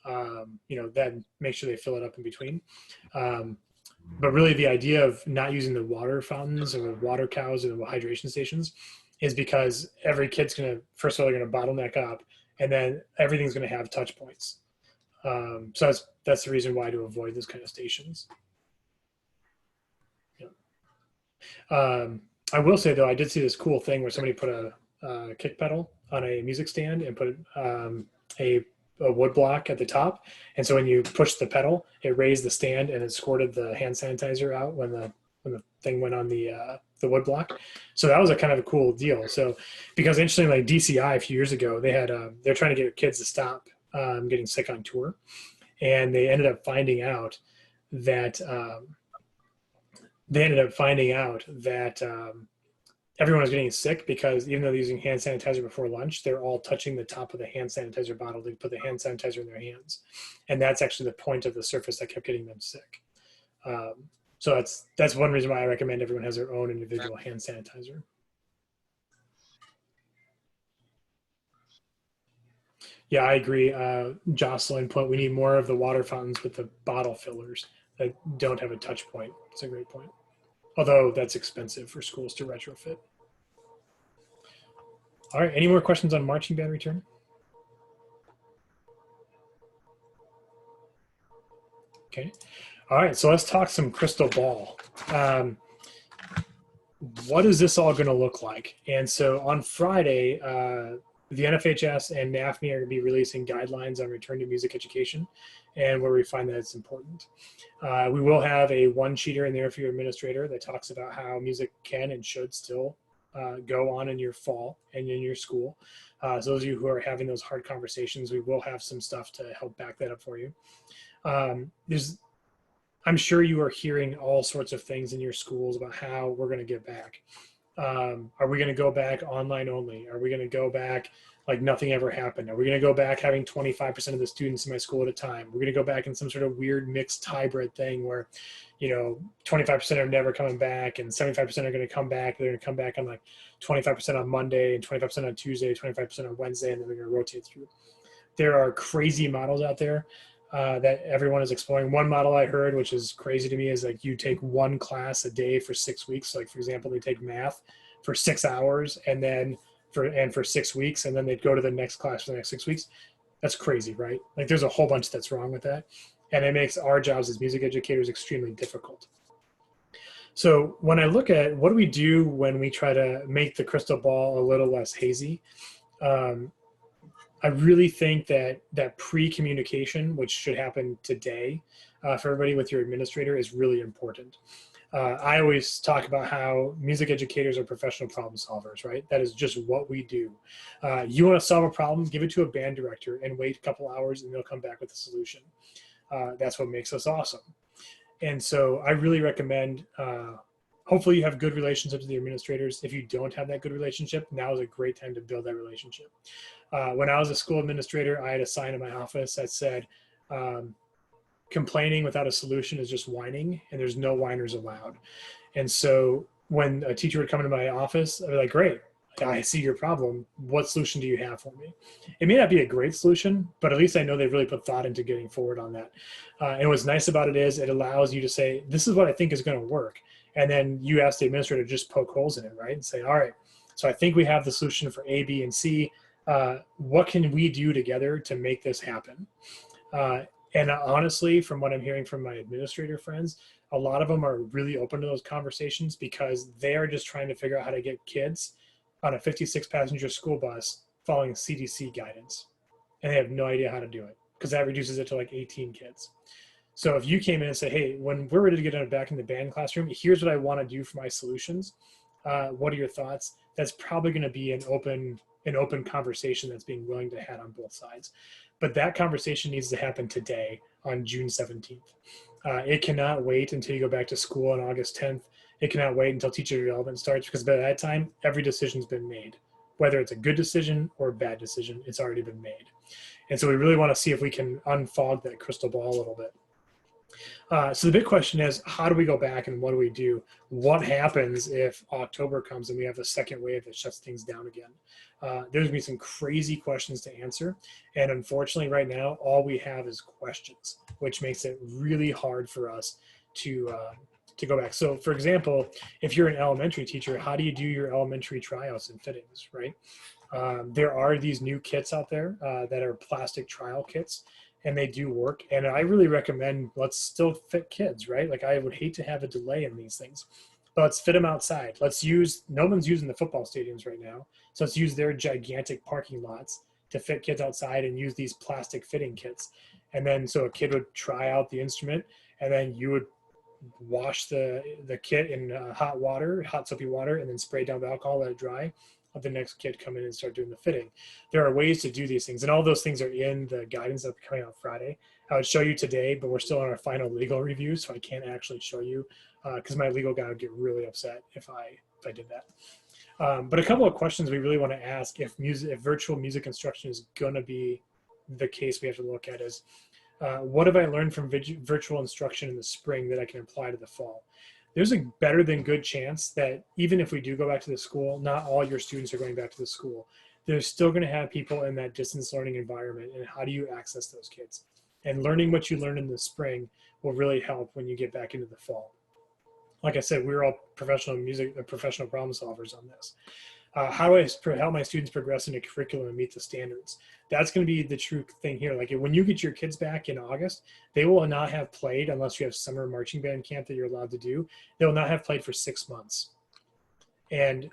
Then make sure they fill it up in between. But really the idea of not using the water fountains or the water cows or the hydration stations is because every kid's going to, first of all, they're going to bottleneck up, and then everything's going to have touch points. So that's the reason why to avoid those kind of stations. Yeah. I will say though, I did see this cool thing where somebody put a kick pedal on a music stand and put a wood block at the top, and so when you push the pedal, it raised the stand and it squirted the hand sanitizer out when the thing went on the wood block. So that was a kind of a cool deal. So because interestingly, like DCI a few years ago, they're trying to get kids to stop getting sick on tour, and they ended up finding out that they ended up finding out that everyone was getting sick because even though they're using hand sanitizer before lunch, they're all touching the top of the hand sanitizer bottle to put the hand sanitizer in their hands. And that's actually the point of the surface that kept getting them sick. So that's one reason why I recommend everyone has their own individual hand sanitizer. Yeah, I agree. Jocelyn point, we need more of the water fountains with the bottle fillers that don't have a touch point. It's a great point. Although that's expensive for schools to retrofit. All right, any more questions on marching band return? Okay, all right, so let's talk some crystal ball. What is this all gonna look like? And so on Friday, the NFHS and NAFME are gonna be releasing guidelines on return to music education and where we find that it's important. We will have a one-sheeter in there for your administrator that talks about how music can and should still go on in your fall and in your school. So those of you who are having those hard conversations, we will have some stuff to help back that up for you. I'm sure you are hearing all sorts of things in your schools about how we're going to get back. Are we going to go back online only? Are we going to go back like nothing ever happened? Are we going to go back having 25% of the students in my school at a time? We're going to go back in some sort of weird mixed hybrid thing where, 25% are never coming back and 75% are going to come back. They're going to come back on like 25% on Monday and 25% on Tuesday, 25% on Wednesday, and then they're going to rotate through. There are crazy models out there that everyone is exploring. One model I heard, which is crazy to me, is like you take one class a day for 6 weeks. Like for example, they take math for 6 hours and then for 6 weeks, and then they'd go to the next class for the next 6 weeks. That's crazy, right? Like there's a whole bunch that's wrong with that. And it makes our jobs as music educators extremely difficult. So when I look at what do we do when we try to make the crystal ball a little less hazy, I really think that pre-communication, which should happen today for everybody with your administrator, is really important. I always talk about how music educators are professional problem solvers, right? That is just what we do. You want to solve a problem, give it to a band director and wait a couple hours and they'll come back with a solution. That's what makes us awesome. And so I really recommend, hopefully you have good relationships with the administrators. If you don't have that good relationship, now is a great time to build that relationship. When I was a school administrator, I had a sign in my office that said, complaining without a solution is just whining, and there's no whiners allowed. And so when a teacher would come into my office, I'd be like, great, I see your problem. What solution do you have for me? It may not be a great solution, but at least I know they've really put thought into getting forward on that. And what's nice about it is it allows you to say, this is what I think is going to work. And then you ask the administrator to just poke holes in it, right? And say, all right, so I think we have the solution for A, B, and C. What can we do together to make this happen? And honestly, from what I'm hearing from my administrator friends, a lot of them are really open to those conversations because they are just trying to figure out how to get kids on a 56-passenger school bus following CDC guidance. And they have no idea how to do it because that reduces it to like 18 kids. So if you came in and said, hey, when we're ready to get back in the band classroom, here's what I want to do for my solutions. What are your thoughts? That's probably going to be an open conversation that's being willing to have on both sides. But that conversation needs to happen today on June 17th. It cannot wait until you go back to school on August 10th. It cannot wait until teacher development starts because by that time, every decision's been made. Whether it's a good decision or a bad decision, it's already been made. And so we really want to see if we can unfog that crystal ball a little bit. So the big question is, how do we go back and what do we do? What happens if October comes and we have a second wave that shuts things down again? There's gonna be some crazy questions to answer. And unfortunately right now, all we have is questions, which makes it really hard for us to go back. So for example, if you're an elementary teacher, how do you do your elementary tryouts and fittings, right? There are these new kits out there that are plastic trial kits, and they do work. And I really recommend, let's still fit kids, right? Like I would hate to have a delay in these things, but let's fit them outside. No one's using the football stadiums right now. So let's use their gigantic parking lots to fit kids outside and use these plastic fitting kits. And then so a kid would try out the instrument and then you would wash the kit in hot soapy water, and then spray down with alcohol, let it dry. let the next kid come in and start doing the fitting. There are ways to do these things, and all those things are in the guidance that's coming out Friday. I would show you today, but we're still on our final legal review, so I can't actually show you because my legal guy would get really upset if I did that. But a couple of questions we really want to ask if virtual music instruction is going to be the case we have to look at is, what have I learned from virtual instruction in the spring that I can apply to the fall? There's a better than good chance that even if we do go back to the school, not all your students are going back to the school. There's still going to have people in that distance learning environment, and how do you access those kids? And learning what you learned in the spring will really help when you get back into the fall. Like I said, we're all professional problem solvers on this. How do I help my students progress in a curriculum and meet the standards? That's going to be the true thing here. Like when you get your kids back in August, they will not have played unless you have summer marching band camp that you're allowed to do. They will not have played for 6 months. And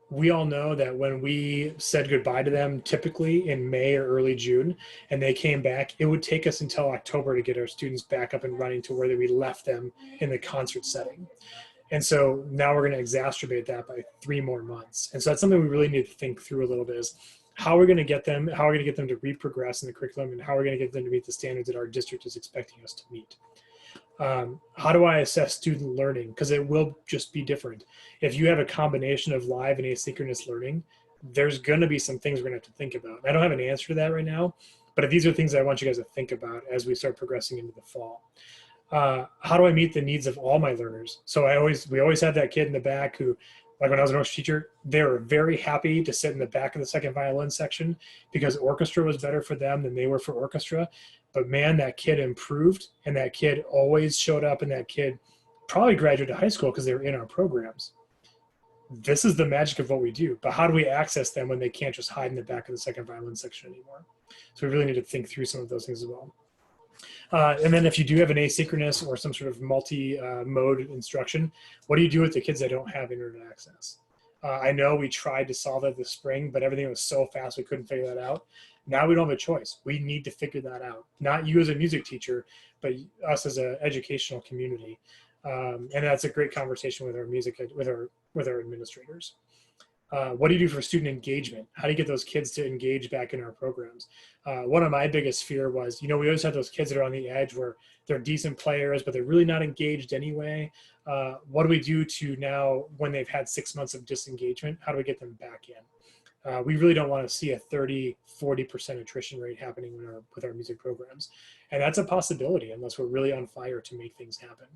we all know that when we said goodbye to them, typically in May or early June, and they came back, it would take us until October to get our students back up and running to where we left them in the concert setting. And so now we're going to exacerbate that by 3 more months. And so that's something we really need to think through a little bit is how we're going to get them, how we're going to get them to reprogress in the curriculum, and how we're going to get them to meet the standards that our district is expecting us to meet. How do I assess student learning? Because it will just be different. If you have a combination of live and asynchronous learning, there's going to be some things we're going to have to think about. I don't have an answer to that right now, but these are things I want you guys to think about as we start progressing into the fall. How do I meet the needs of all my learners? So we always had that kid in the back who, like when I was an orchestra teacher, they were very happy to sit in the back of the second violin section because orchestra was better for them than they were for orchestra. But man, that kid improved, and that kid always showed up, and that kid probably graduated high school because they were in our programs. This is the magic of what we do. But how do we access them when they can't just hide in the back of the second violin section anymore? So we really need to think through some of those things as well. And then if you do have an asynchronous or some sort of multi-mode instruction, what do you do with the kids that don't have internet access? I know we tried to solve that this spring, but everything was so fast we couldn't figure that out. Now we don't have a choice. We need to figure that out. Not you as a music teacher, but us as an educational community. And that's a great conversation with our with our administrators. What do you do for student engagement? How do you get those kids to engage back in our programs? One of my biggest fear was, we always have those kids that are on the edge where they're decent players, but they're really not engaged anyway. What do we do to now, when they've had 6 months of disengagement, how do we get them back in? We really don't want to see a 30-40% attrition rate happening with our music programs. And that's a possibility unless we're really on fire to make things happen.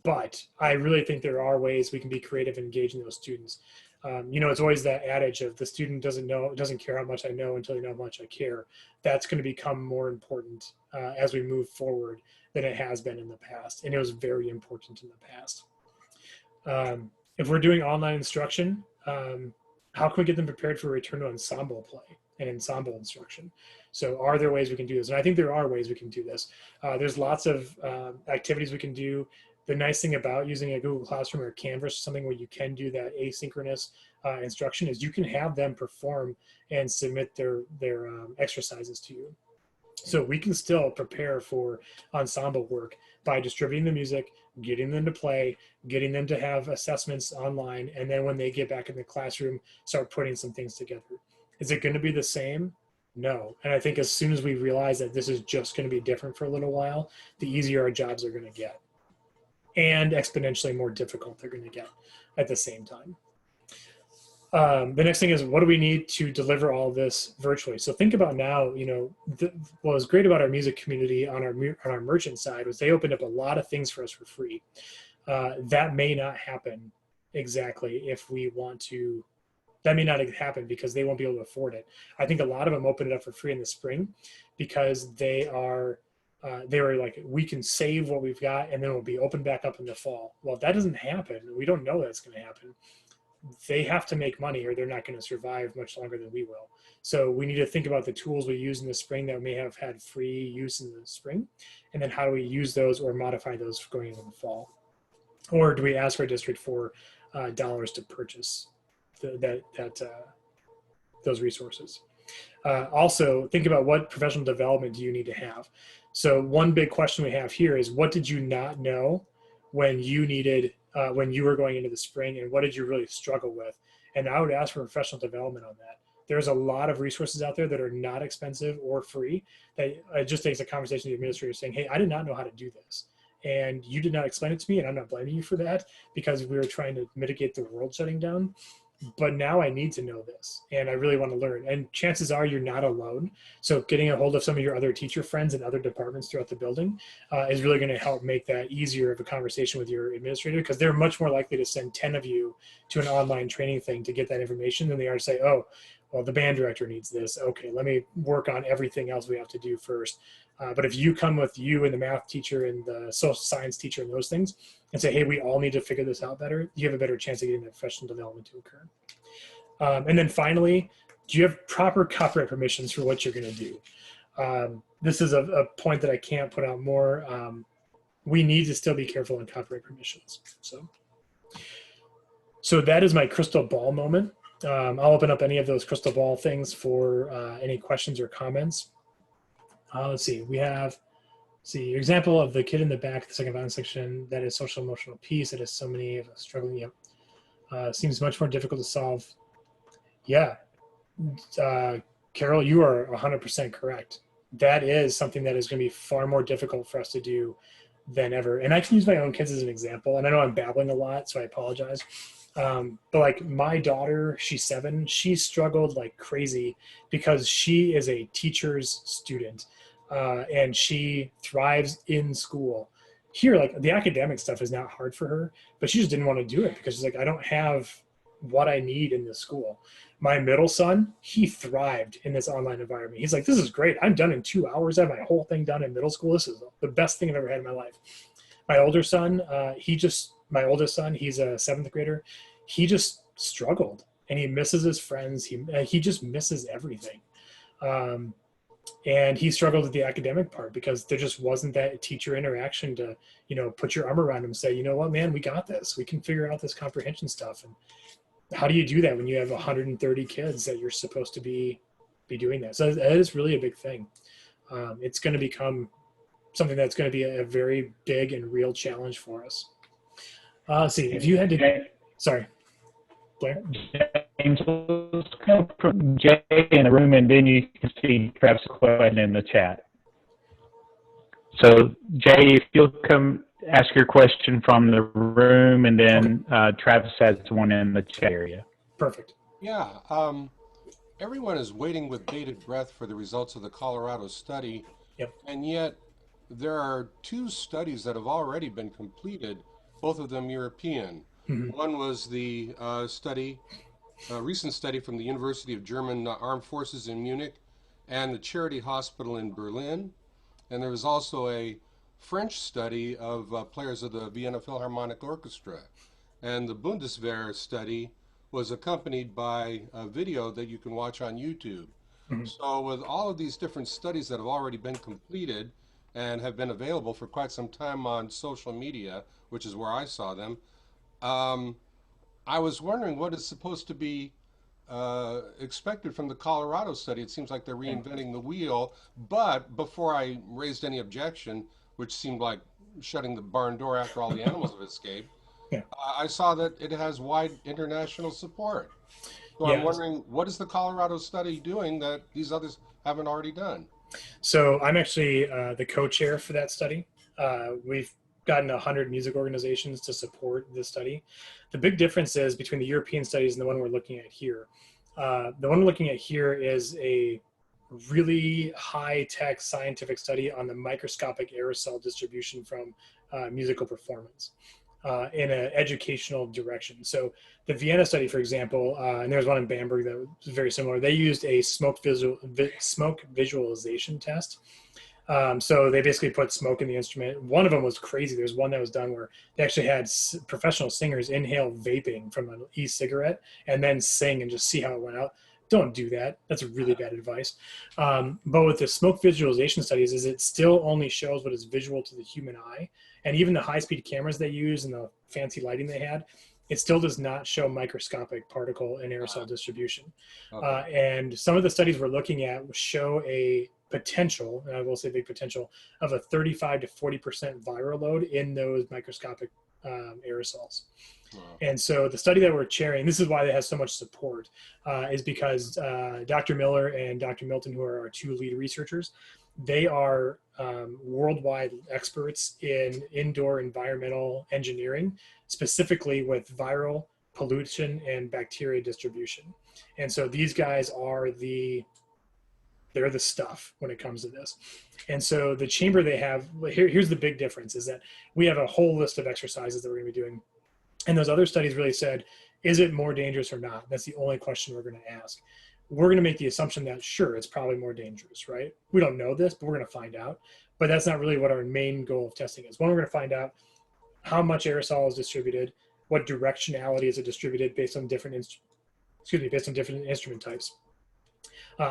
But I really think there are ways we can be creative in engaging those students. It's always that adage of the student doesn't care how much I know until you know how much I care. That's going to become more important as we move forward than it has been in the past. And it was very important in the past. If we're doing online instruction, how can we get them prepared for return to ensemble play and ensemble instruction? So are there ways we can do this? And I think there are ways we can do this. There's lots of activities we can do. The nice thing about using a Google Classroom or Canvas, something where you can do that asynchronous instruction, is you can have them perform and submit their exercises to you. So we can still prepare for ensemble work by distributing the music, getting them to play, getting them to have assessments online, and then when they get back in the classroom, start putting some things together. Is it going to be the same? No. And I think as soon as we realize that this is just going to be different for a little while, the easier our jobs are going to get. And exponentially more difficult they're going to get at the same time. The next thing is, what do we need to deliver all this virtually? So think about now, what was great about our music community on our merchant side was they opened up a lot of things for us for free. That may not happen exactly if we want to. That may not happen because they won't be able to afford it. I think a lot of them opened it up for free in the spring because they were like, we can save what we've got and then it'll be open back up in the fall. Well, if that doesn't happen, we don't know that's going to happen. They have to make money or they're not going to survive much longer than we will. So we need to think about the tools we use in the spring that may have had free use in the spring. And then how do we use those or modify those going into the fall? Or do we ask our district for dollars to purchase those resources? Also, think about what professional development do you need to have? So one big question we have here is, what did you not know when you were going into the spring, and what did you really struggle with? And I would ask for professional development on that. There's a lot of resources out there that are not expensive or free, that it just takes a conversation with the administrator saying, hey, I did not know how to do this. And you did not explain it to me, and I'm not blaming you for that, because we were trying to mitigate the world shutting down. But now I need to know this, and I really want to learn. And chances are you're not alone. So getting a hold of some of your other teacher friends in other departments throughout the building is really going to help make that easier of a conversation with your administrator, because they're much more likely to send 10 of you to an online training thing to get that information than they are to say, oh, well, the band director needs this. Okay, let me work on everything else we have to do first. But if you come with you and the math teacher and the social science teacher and those things and say, hey, we all need to figure this out better, you have a better chance of getting that professional development to occur. And then finally, do you have proper copyright permissions for what you're going to do? This is a point that I can't put out more. We need to still be careful on copyright permissions. So that is my crystal ball moment. I'll open up any of those crystal ball things for any questions or comments. Let's see, we have, see, example of the kid in the back, the second violence section, that is social emotional piece, that is so many of us struggling. Yep. Seems much more difficult to solve. Yeah. Carol, you are 100% correct. That is something that is going to be far more difficult for us to do than ever. And I can use my own kids as an example. And I know I'm babbling a lot, so I apologize. But like my daughter, she's 7, she struggled like crazy because she is a teacher's student and she thrives in school. Here, like the academic stuff is not hard for her, but she just didn't want to do it because she's like, I don't have what I need in this school. My middle son, he thrived in this online environment. He's like, this is great. I'm done in 2 hours. I have my whole thing done in middle school. This is the best thing I've ever had in my life. My older son, my oldest son, he's a 7th grader. He just struggled and he misses his friends. He just misses everything. And he struggled with the academic part because there just wasn't that teacher interaction to, put your arm around him and say, you know what, man, we got this. We can figure out this comprehension stuff. And how do you do that when you have 130 kids that you're supposed to be doing that? So that is really a big thing. It's going to become something that's going to be a very big and real challenge for us. Let's see, if you had to, sorry, Blair. James, let's come from Jay in the room, and then you can see Travis' question in the chat. So, Jay, if you'll come ask your question from the room, and then Travis has one in the chat area. Perfect. Yeah. Everyone is waiting with bated breath for the results of the Colorado study. Yep. And yet there are 2 studies that have already been completed, both of them European. Mm-hmm. One was the recent study from the University of German Armed Forces in Munich and the Charity Hospital in Berlin. And there was also a French study of players of the Vienna Philharmonic Orchestra. And the Bundeswehr study was accompanied by a video that you can watch on YouTube. Mm-hmm. So with all of these different studies that have already been completed and have been available for quite some time on social media, which is where I saw them, I was wondering what is supposed to be expected from the Colorado study. It seems like they're reinventing the wheel, but before I raised any objection, which seemed like shutting the barn door after all the animals have escaped, I saw that it has wide international support. So I'm wondering, what is the Colorado study doing that these others haven't already done? So I'm actually the co-chair for that study. We've gotten 100 music organizations to support this study. The big difference is between the European studies and the one we're looking at here. The one we're looking at here is a really high-tech scientific study on the microscopic aerosol distribution from musical performance in an educational direction. So the Vienna study, for example, and there's one in Bamberg that was very similar. They used a smoke visualization test. So they basically put smoke in the instrument. One of them was crazy. There's one that was done where they actually had professional singers inhale vaping from an e-cigarette and then sing and just see how it went out. Don't do that. That's really bad advice. But with the smoke visualization studies is it still only shows what is visual to the human eye. And even the high-speed cameras they use and the fancy lighting they had, it still does not show microscopic particle and aerosol distribution. And some of the studies we're looking at show a potential, and I will say big potential, of a 35 to 40% viral load in those microscopic aerosols. Wow. And so the study that we're chairing, this is why it has so much support, is because Dr. Miller and Dr. Milton, who are our two lead researchers, they are worldwide experts in indoor environmental engineering, specifically with viral pollution and bacteria distribution. And so these guys are they're the stuff when it comes to this. And so the chamber they have, here's the big difference, is that we have a whole list of exercises that we're going to be doing. And those other studies really said, is it more dangerous or not? That's the only question we're going to ask. We're going to make the assumption that, sure, it's probably more dangerous, right? We don't know this, but we're going to find out. But that's not really what our main goal of testing is. One, we're going to find out how much aerosol is distributed, what directionality is it distributed based on different instrument types,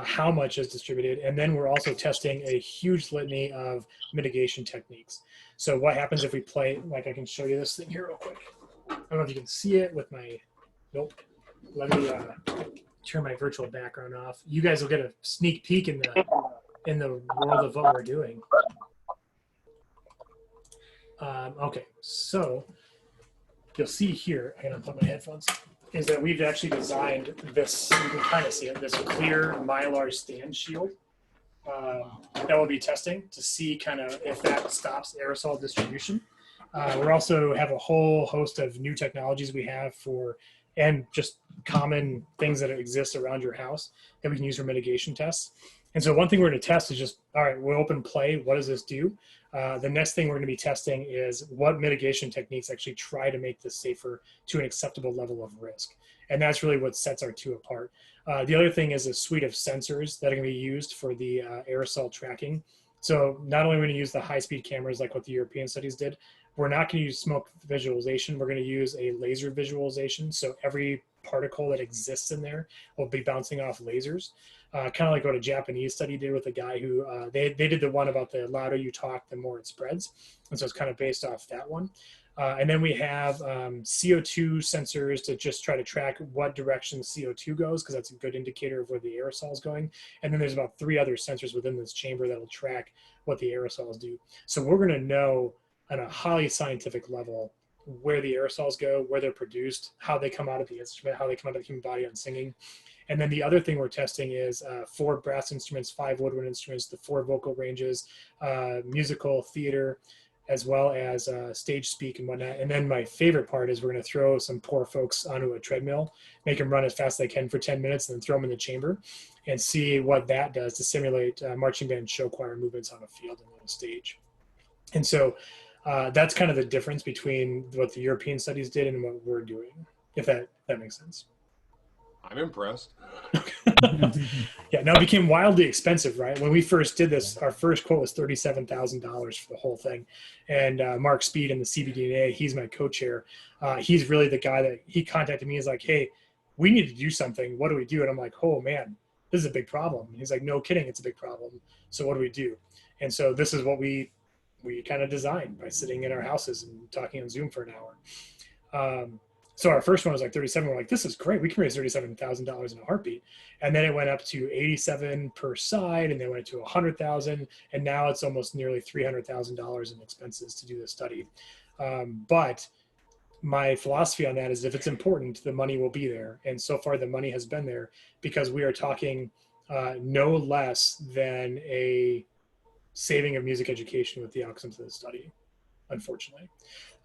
how much is distributed, and then we're also testing a huge litany of mitigation techniques. So what happens if we play, like I can show you this thing here real quick. I don't know if you can see it with my, nope. Let me turn my virtual background off. You guys will get a sneak peek in the world of what we're doing. Okay, so you'll see here, I'm gonna put my headphones, is that we've actually designed this, you can kind of see it, this clear Mylar stand shield that we'll be testing to see kind of if that stops aerosol distribution. We also have a whole host of new technologies we have for, and just common things that exist around your house that we can use for mitigation tests. And so one thing we're going to test is just, all right, we'll open play. What does this do? The next thing we're going to be testing is what mitigation techniques actually try to make this safer to an acceptable level of risk. And that's really what sets our two apart. The other thing is a suite of sensors that are going to be used for the aerosol tracking. So not only are we going to use the high-speed cameras like what the European studies did, we're not going to use smoke visualization. We're going to use a laser visualization. So every particle that exists in there will be bouncing off lasers. Kind of like what a Japanese study did with a guy who, they did the one about the louder you talk, the more it spreads. And so it's kind of based off that one. And then we have CO2 sensors to just try to track what direction CO2 goes, because that's a good indicator of where the aerosol is going. And then there's about 3 other sensors within this chamber that will track what the aerosols do. So we're going to know on a highly scientific level where the aerosols go, where they're produced, how they come out of the instrument, how they come out of the human body on singing. And then the other thing we're testing is 4 brass instruments, 5 woodwind instruments, the 4 vocal ranges, musical theater, as well as stage speak and whatnot. And then my favorite part is we're going to throw some poor folks onto a treadmill, make them run as fast as they can for 10 minutes, and then throw them in the chamber and see what that does to simulate marching band show choir movements on a field and on a stage. And so that's kind of the difference between what the European studies did and what we're doing, if that makes sense. I'm impressed. Yeah, now it became wildly expensive, right? When we first did this, our first quote was $37,000 for the whole thing. And Mark Speed in the CBDNA, he's my co-chair. He's really the guy that he contacted me. He's like, hey, we need to do something. What do we do? And I'm like, oh man, this is a big problem. And he's like, no kidding, it's a big problem. So what do we do? And so this is what we kind of designed by sitting in our houses and talking on Zoom for an hour. So our first one was like 37. We're like, this is great. We can raise $37,000 in a heartbeat. And then it went up to 87 per side, and then went to 100,000. And now it's almost nearly $300,000 in expenses to do this study. But my philosophy on that is if it's important, the money will be there. And so far the money has been there because we are talking no less than a saving of music education with the outcomes of the study, unfortunately.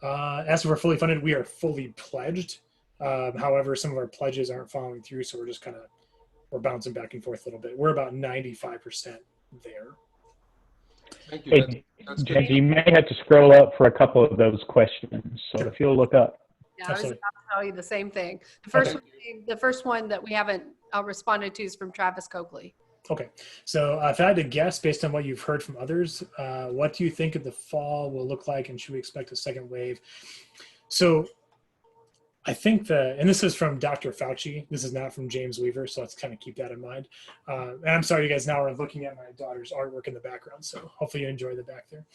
As for fully funded, we are fully pledged. However, some of our pledges aren't following through, so we're just we're bouncing back and forth a little bit. We're about 95% there. Thank you. Hey, That's good. Jenny, you may have to scroll up for a couple of those questions. So if you'll look up. Yeah, I was Absolutely. about to tell you the same thing. Okay. The first one that we haven't responded to is from Travis Coakley. Okay, so if I had to guess based on what you've heard from others, what do you think of the fall will look like, and should we expect a second wave? So I think and this is from Dr. Fauci, this is not from James Weaver, so let's kind of keep that in mind. And I'm sorry, you guys now are looking at my daughter's artwork in the background, so hopefully you enjoy the back there.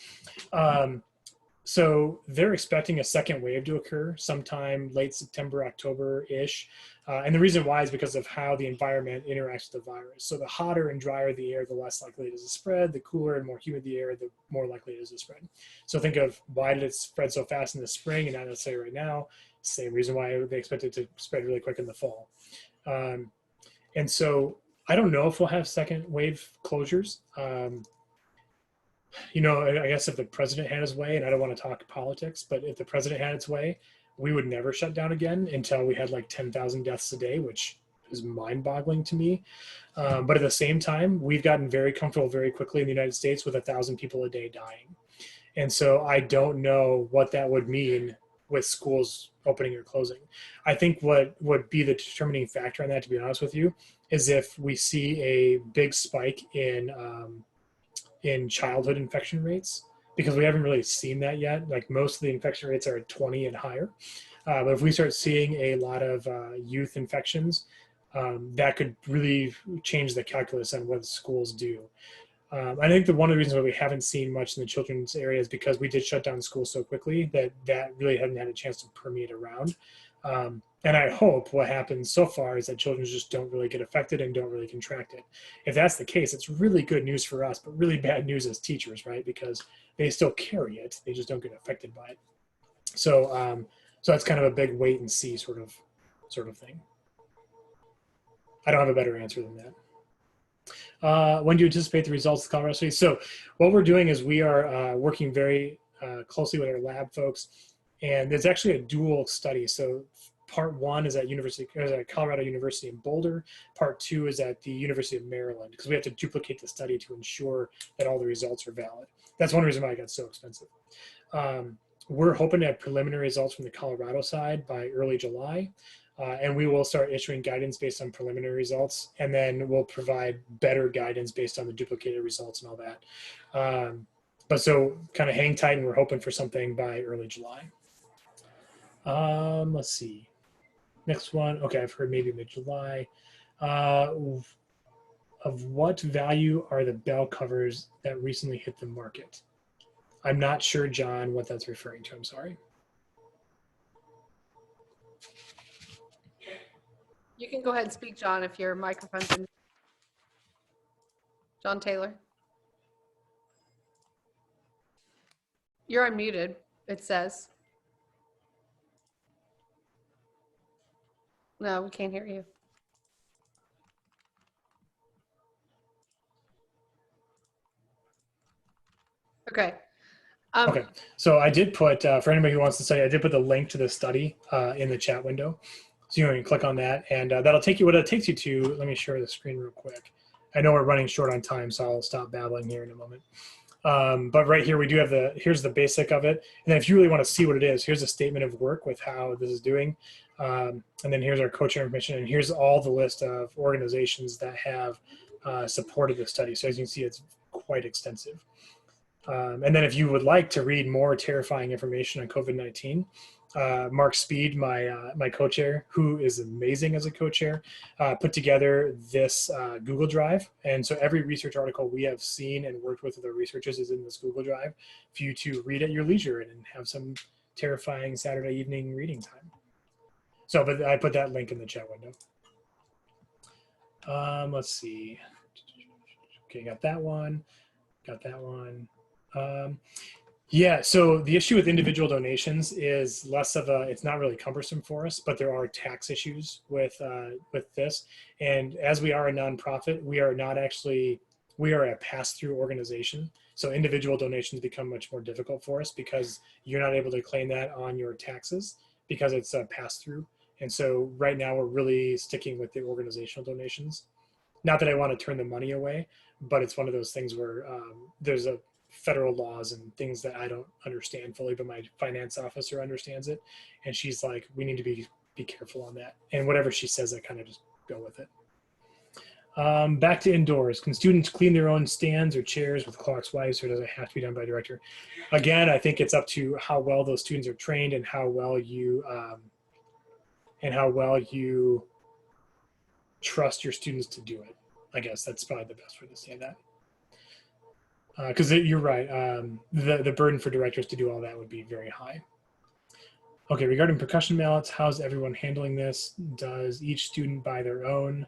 So they're expecting a second wave to occur sometime late September, October-ish. And the reason why is because of how the environment interacts with the virus. So the hotter and drier the air, the less likely it is to spread. The cooler and more humid the air, the more likely it is to spread. So think of why did it spread so fast in the spring and not necessarily right now? Same reason why they expect it to spread really quick in the fall. And so I don't know if we'll have second wave closures. You know, I guess if the president had his way, and I don't want to talk politics, but if the president had its way, we would never shut down again until we had like 10,000 deaths a day, which is mind-boggling to me. But at the same time, we've gotten very comfortable very quickly in the United States with 1,000 people a day dying. And so I don't know what that would mean with schools opening or closing. I think what would be the determining factor on that, to be honest with you, is if we see a big spike in childhood infection rates, because we haven't really seen that yet. Like most of the infection rates are at 20 and higher. But if we start seeing a lot of youth infections, that could really change the calculus on what schools do. I think that one of the reasons why we haven't seen much in the children's area is because we did shut down schools so quickly that really hadn't had a chance to permeate around. And I hope what happens so far is that children just don't really get affected and don't really contract it. If that's the case, it's really good news for us, but really bad news as teachers, right? Because they still carry it, they just don't get affected by it. So, so that's kind of a big wait and see sort of thing. I don't have a better answer than that. When do you anticipate the results of the Colorado study? So what we're doing is we are working very closely with our lab folks, and there's actually a dual study. So part one is at Colorado University in Boulder. Part two is at the University of Maryland, because we have to duplicate the study to ensure that all the results are valid. That's one reason why it got so expensive. We're hoping to have preliminary results from the Colorado side by early July. And we will start issuing guidance based on preliminary results, and then we'll provide better guidance based on the duplicated results and all that. But so kind of hang tight, and we're hoping for something by early July. Let's see. Next one. Okay, I've heard maybe mid-July. Of what value are the bell covers that recently hit the market? I'm not sure, John, what that's referring to. I'm sorry. You can go ahead and speak, John, if your microphone's in. John Taylor. You're unmuted, it says. No, we can't hear you. Okay. Okay, so I did put, for anybody who wants to study, I did put the link to the study in the chat window. So you can click on that, and that'll take you, what it takes you to, let me share the screen real quick. I know we're running short on time, so I'll stop babbling here in a moment. But right here, we do have here's the basic of it. And then if you really want to see what it is, here's a statement of work with how this is doing. And then here's our co-chair information, and here's all the list of organizations that have supported the study. So as you can see, it's quite extensive. And then if you would like to read more terrifying information on COVID-19, Mark Speed, my co-chair, who is amazing as a co-chair, put together this Google Drive. And so every research article we have seen and worked with other researchers is in this Google Drive for you to read at your leisure and have some terrifying Saturday evening reading time. So, but I put that link in the chat window. Let's see. Okay, got that one. Got that one. Yeah, so the issue with individual donations is less of a, it's not really cumbersome for us, but there are tax issues with this. And as we are a nonprofit, we are not actually, we are a pass-through organization. So individual donations become much more difficult for us because you're not able to claim that on your taxes because it's a pass-through. And so right now we're really sticking with the organizational donations. Not that I want to turn the money away, but it's one of those things where there's a federal laws and things that I don't understand fully, but my finance officer understands it. And she's like, we need to be careful on that. And whatever she says, I kind of just go with it. Back to indoors. Can students clean their own stands or chairs with Clorox wipes, or does it have to be done by director? Again, I think it's up to how well those students are trained and how well you trust your students to do it. I guess that's probably the best way to say that. Because you're right, the burden for directors to do all that would be very high. Okay, regarding percussion mallets, how's everyone handling this? Does each student buy their own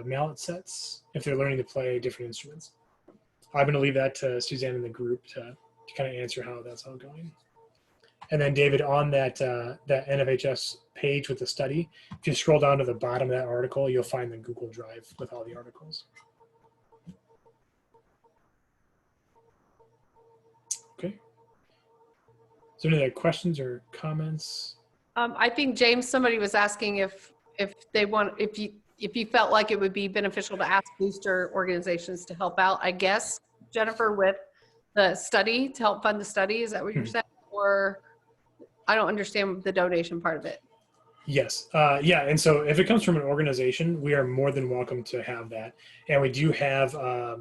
mallet sets if they're learning to play different instruments? I'm going to leave that to Suzanne in the group to kind of answer how that's all going. And then David, on that that NFHS page with the study, if you scroll down to the bottom of that article, you'll find the Google Drive with all the articles. Okay. Is there any other questions or comments? I think James, somebody was asking if you felt like it would be beneficial to ask booster organizations to help out. I guess, Jennifer, with the study, to help fund the study. Is that what you're saying? Or I don't understand the donation part of it. Yes. Yeah. And so if it comes from an organization, we are more than welcome to have that. And we do have a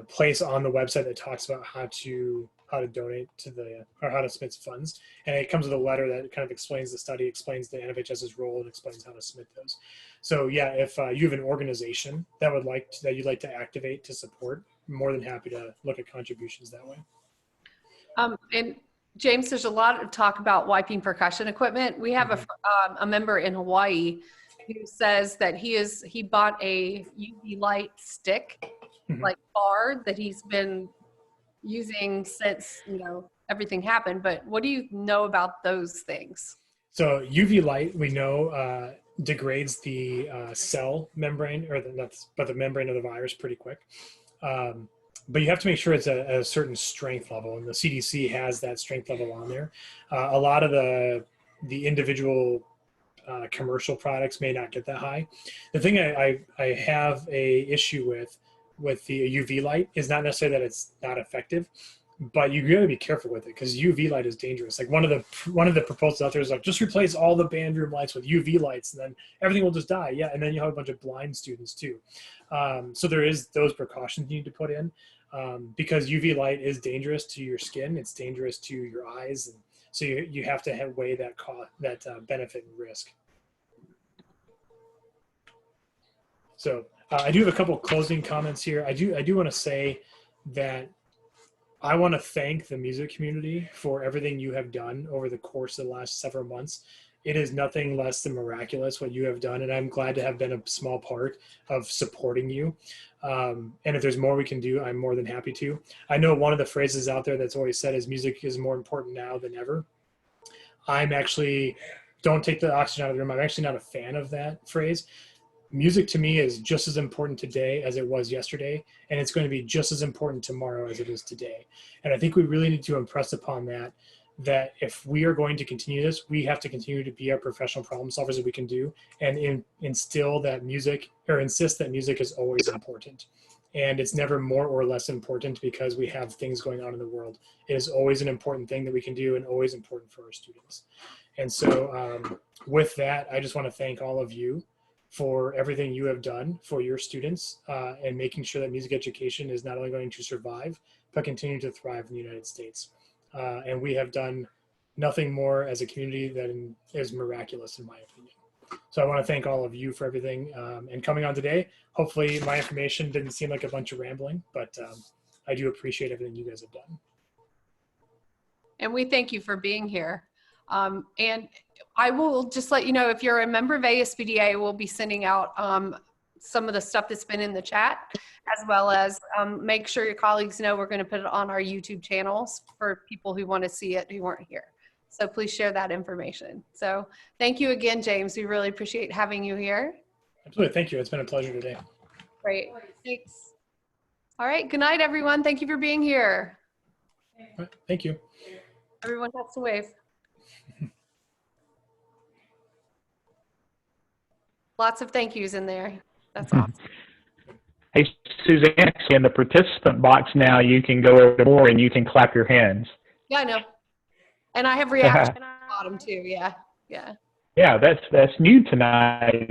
place on the website that talks about how to donate to or how to submit funds. And it comes with a letter that kind of explains the study, explains the NFHS's role, and explains how to submit those. So yeah, if you have an organization that you'd like to activate to support, I'm more than happy to look at contributions that way. And James, there's a lot of talk about wiping percussion equipment. We have a member in Hawaii who says that he bought a UV light stick, like bar, that he's been using since, everything happened. But what do you know about those things? So UV light, we know, degrades the cell membrane, but the membrane of the virus pretty quick. But you have to make sure it's a certain strength level, and the CDC has that strength level on there. A lot of the individual commercial products may not get that high. The thing I have a issue with the UV light is not necessarily that it's not effective, but you got to be careful with it because UV light is dangerous. Like one of the proposals out there is like, just replace all the band room lights with UV lights and then everything will just die. Yeah, and then you have a bunch of blind students too. So there is those precautions you need to put in because UV light is dangerous to your skin. It's dangerous to your eyes, and so you have to weigh that benefit and risk. So I do have a couple closing comments here. I do want to say that I want to thank the music community for everything you have done over the course of the last several months. It is nothing less than miraculous what you have done, and I'm glad to have been a small part of supporting you. And if there's more we can do, I'm more than happy to. I know one of the phrases out there that's always said is music is more important now than ever. Don't take the oxygen out of the room. I'm actually not a fan of that phrase. Music to me is just as important today as it was yesterday, and it's going to be just as important tomorrow as it is today. And I think we really need to impress upon that if we are going to continue this, we have to continue to be our professional problem solvers that we can do, and insist that music is always important. And it's never more or less important because we have things going on in the world. It is always an important thing that we can do and always important for our students. And so with that, I just want to thank all of you for everything you have done for your students and making sure that music education is not only going to survive, but continue to thrive in the United States. And we have done nothing more as a community that is miraculous, in my opinion. So I want to thank all of you for everything and coming on today. Hopefully my information didn't seem like a bunch of rambling, but I do appreciate everything you guys have done. And we thank you for being here. And I will just let you know, if you're a member of ASBDA, we'll be sending out some of the stuff that's been in the chat, as well as make sure your colleagues know we're going to put it on our YouTube channels for people who want to see it who weren't here. So please share that information. So thank you again, James. We really appreciate having you here. Absolutely. Thank you. It's been a pleasure today. Great. Thanks. All right. Good night, everyone. Thank you for being here. Right. Thank you. Everyone has to wave. Lots of thank yous in there. That's awesome. Hey, Suzanne, in the participant box now, you can go over more and you can clap your hands. Yeah, I know. And I have reaction on the bottom too. Yeah. Yeah. Yeah, that's new tonight.